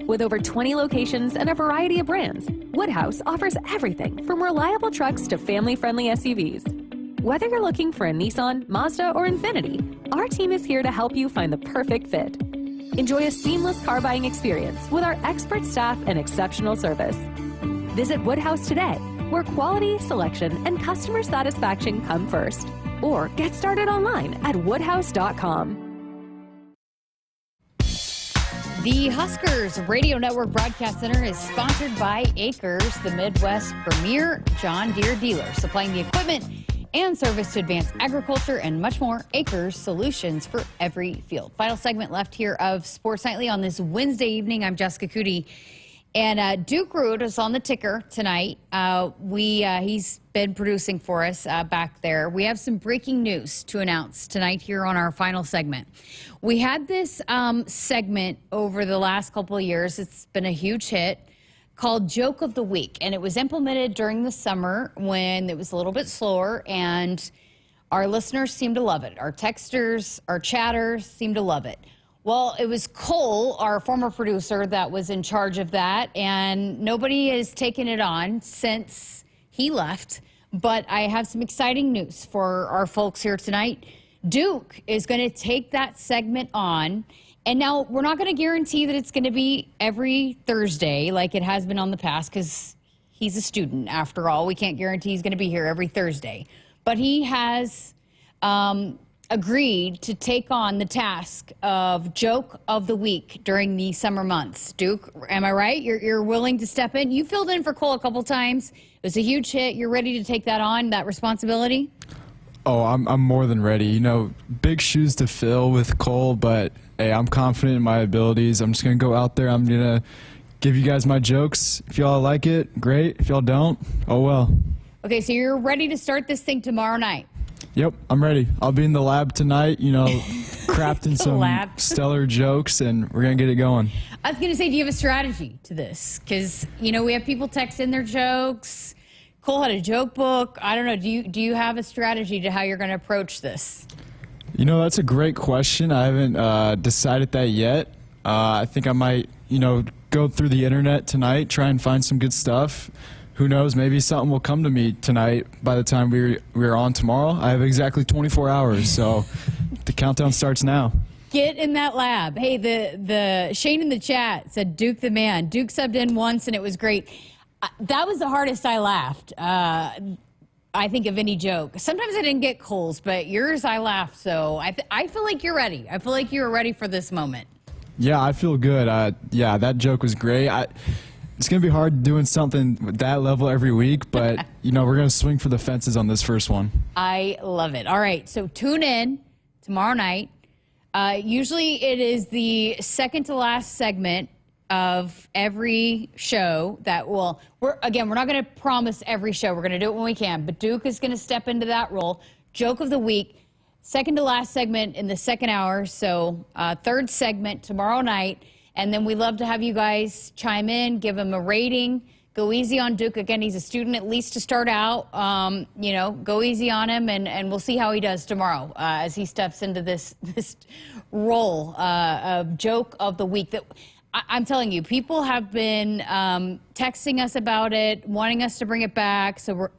Speaker 1: With over 20 locations and a variety of brands, Woodhouse offers everything from reliable trucks to family-friendly SUVs. Whether you're looking for a Nissan, Mazda, or Infiniti, our team is here to help you find the perfect fit. Enjoy a seamless car buying experience with our expert staff and exceptional service. Visit Woodhouse today, where quality, selection, and customer satisfaction come first. Or get started online at woodhouse.com.
Speaker 5: The Huskers Radio Network Broadcast Center is sponsored by Akrs, the Midwest premier John Deere dealer, supplying the equipment and service to advance agriculture and much more. Akrs, solutions for every field. Final segment left here of Sports Nightly on this Wednesday evening. I'm Jessica Coody. And Duke Root is on the ticker tonight. He's been producing for us back there. We have some breaking news to announce tonight here on our final segment. We had this segment over the last couple of years. It's been a huge hit called Joke of the Week. And it was implemented during the summer when it was a little bit slower. And Our listeners seem to love it. Our texters, our chatters seem to love it. Well, it was Cole, our former producer, that was in charge of that, and nobody has taken it on since he left. But I have some exciting news for our folks here tonight. Duke is going to take that segment on. And now we're not going to guarantee that it's going to be every Thursday like it has been on the past, because he's a student after all. We can't guarantee he's going to be here every Thursday. But he has agreed to take on the task of Joke of the Week during the summer months. Duke, am I right? You're willing to step in? You filled in for Cole a couple times. It was a huge hit. You're ready to take that on, that responsibility?
Speaker 3: Oh, I'm more than ready. You know, big shoes to fill with Cole, but hey, I'm confident in my abilities. I'm just going to go out there. I'm going to give you guys my jokes. If y'all like it, great. If y'all don't, oh well. Okay, so you're ready to start this thing tomorrow night? Yep, I'm ready. I'll be in the lab tonight, you know, crafting some stellar jokes, and we're going to get it going.
Speaker 5: I was going to say, do you have a strategy to this? Because, you know, we have people text in their jokes. Cole had a joke book. I don't know. Do you have a strategy to how you're going to approach this?
Speaker 3: You know, that's a great question. I haven't decided that yet. I think I might, you know, go through the internet tonight, try and find some good stuff. Who knows? Maybe something will come to me tonight by the time we're on tomorrow. I have exactly 24 hours, so the countdown starts now.
Speaker 5: Get in that lab. Hey, the Shane in the chat said Duke the man. Duke subbed in once, and it was great. That was the hardest I laughed, I think, of any joke. Sometimes I didn't get Cole's, but yours I laughed, so I feel like you're ready. I feel like you're ready for this moment.
Speaker 3: Yeah, I feel good. Yeah, that joke was great. It's going to be hard doing something with that level every week, but, you know, we're going to swing for the fences on this first one.
Speaker 5: I love it. All right, so tune in tomorrow night. Usually it is the second to last segment of every show that will, we're not going to promise every show. We're going to do it when we can, but Duke is going to step into that role. Joke of the week, second to last segment in the second hour, so third segment tomorrow night. And then we love to have you guys chime in, give him a rating. Go easy on Duke. Again, he's a student, at least to start out. You know, go easy on him, and we'll see how he does tomorrow as he steps into this role of Joke of the Week. That I'm telling you, people have been texting us about it, wanting us to bring it back. So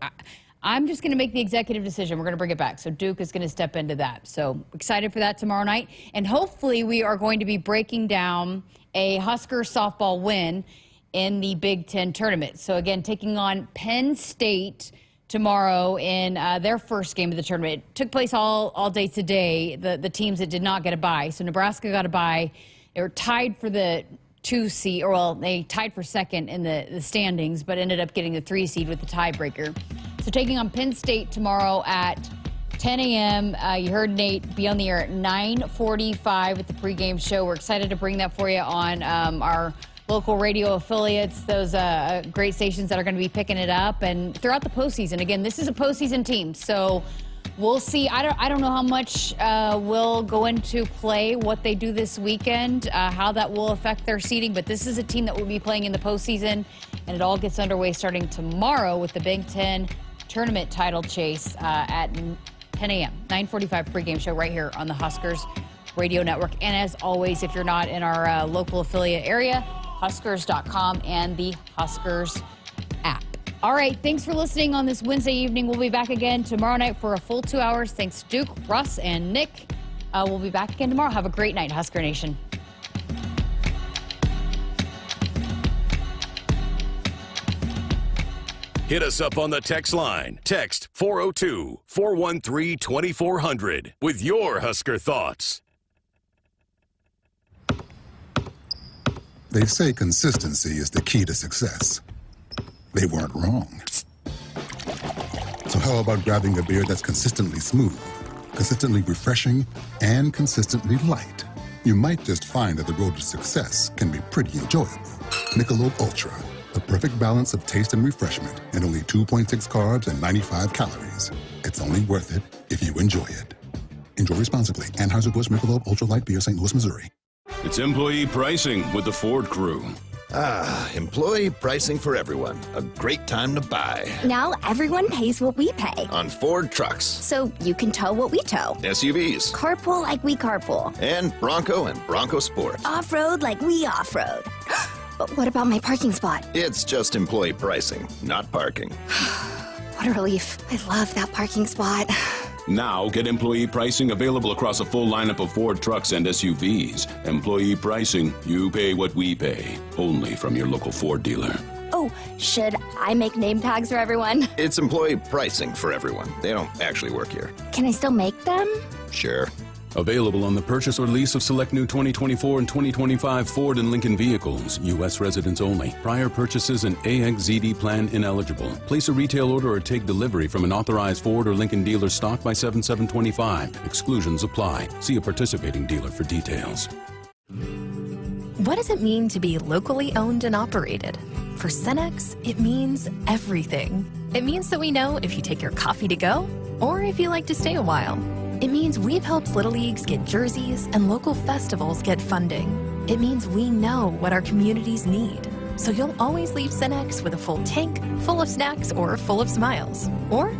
Speaker 5: I'm just going to make the executive decision. We're going to bring it back. So Duke is going to step into that. So excited for that tomorrow night. And hopefully we are going to be breaking down a Husker softball win in the Big Ten tournament. So again, taking on Penn State tomorrow in their first game of the tournament. It took place all day today, the teams that did not get a bye. So Nebraska got a bye. They were tied for the 2 seed, or well, they tied for second in the standings, but ended up getting the 3 seed with the tiebreaker. So taking on Penn State tomorrow at 10 a.m. You heard Nate be on the air at 9:45 at the pregame show. We're excited to bring that for you on our local radio affiliates, those great stations that are going to be picking it up, and throughout the postseason. Again, this is a postseason team, so we'll see. I don't know how much will go into play, what they do this weekend, how that will affect their seeding, but this is a team that will be playing in the postseason, and it all gets underway starting tomorrow with the Big Ten tournament title chase at 10 a.m. 9:45 pregame show right here on the Huskers Radio Network. And as always, if you're not in our local affiliate area, Huskers.com and the Huskers app. All right, thanks for listening on this Wednesday evening. We'll be back again tomorrow night for a full 2 hours. Thanks, Duke, Russ, and Nick. We'll be back again tomorrow. Have a great night, Husker Nation.
Speaker 2: Hit us up on the text line. Text 402-413-2400 with your Husker thoughts.
Speaker 4: They say consistency is the key to success. They weren't wrong. So how about grabbing a beer that's consistently smooth, consistently refreshing, and consistently light? You might just find that the road to success can be pretty enjoyable. Michelob Ultra, the perfect balance of taste and refreshment, and only 2.6 carbs and 95 calories. It's only worth it if you enjoy it. Enjoy responsibly. Anheuser-Busch Michelob Ultra Light Beer, St. Louis, Missouri.
Speaker 23: It's employee pricing with the Ford crew.
Speaker 24: Employee pricing for everyone. A great time to buy.
Speaker 25: Now everyone pays what we pay.
Speaker 24: On Ford trucks.
Speaker 25: So you can tow what we tow.
Speaker 24: SUVs.
Speaker 25: Carpool like we carpool.
Speaker 24: And Bronco Sport.
Speaker 25: Off-road like we off-road. But what about my parking spot?
Speaker 24: It's just employee pricing, not parking.
Speaker 25: What a relief. I love that parking spot.
Speaker 23: Now get employee pricing available across a full lineup of Ford trucks and SUVs. Employee pricing, you pay what we pay. Only from your local Ford dealer.
Speaker 25: Oh, should I make name tags for everyone?
Speaker 24: It's employee pricing for everyone. They don't actually work here.
Speaker 25: Can I still make them?
Speaker 24: Sure.
Speaker 23: Available on the purchase or lease of select new 2024 and 2025 Ford and Lincoln vehicles. U.S. residents only. Prior purchases and AXZD plan ineligible. Place a retail order or take delivery from an authorized Ford or Lincoln dealer stock by 7/7/25. Exclusions apply. See a participating dealer for details.
Speaker 17: What does it mean to be locally owned and operated? For Cenex, it means everything. It means that we know if you take your coffee to go or if you like to stay a while. It means we've helped Little Leagues get jerseys and local festivals get funding. It means we know what our communities need. So you'll always leave Cenex with a full tank, full of snacks, or full of smiles. Or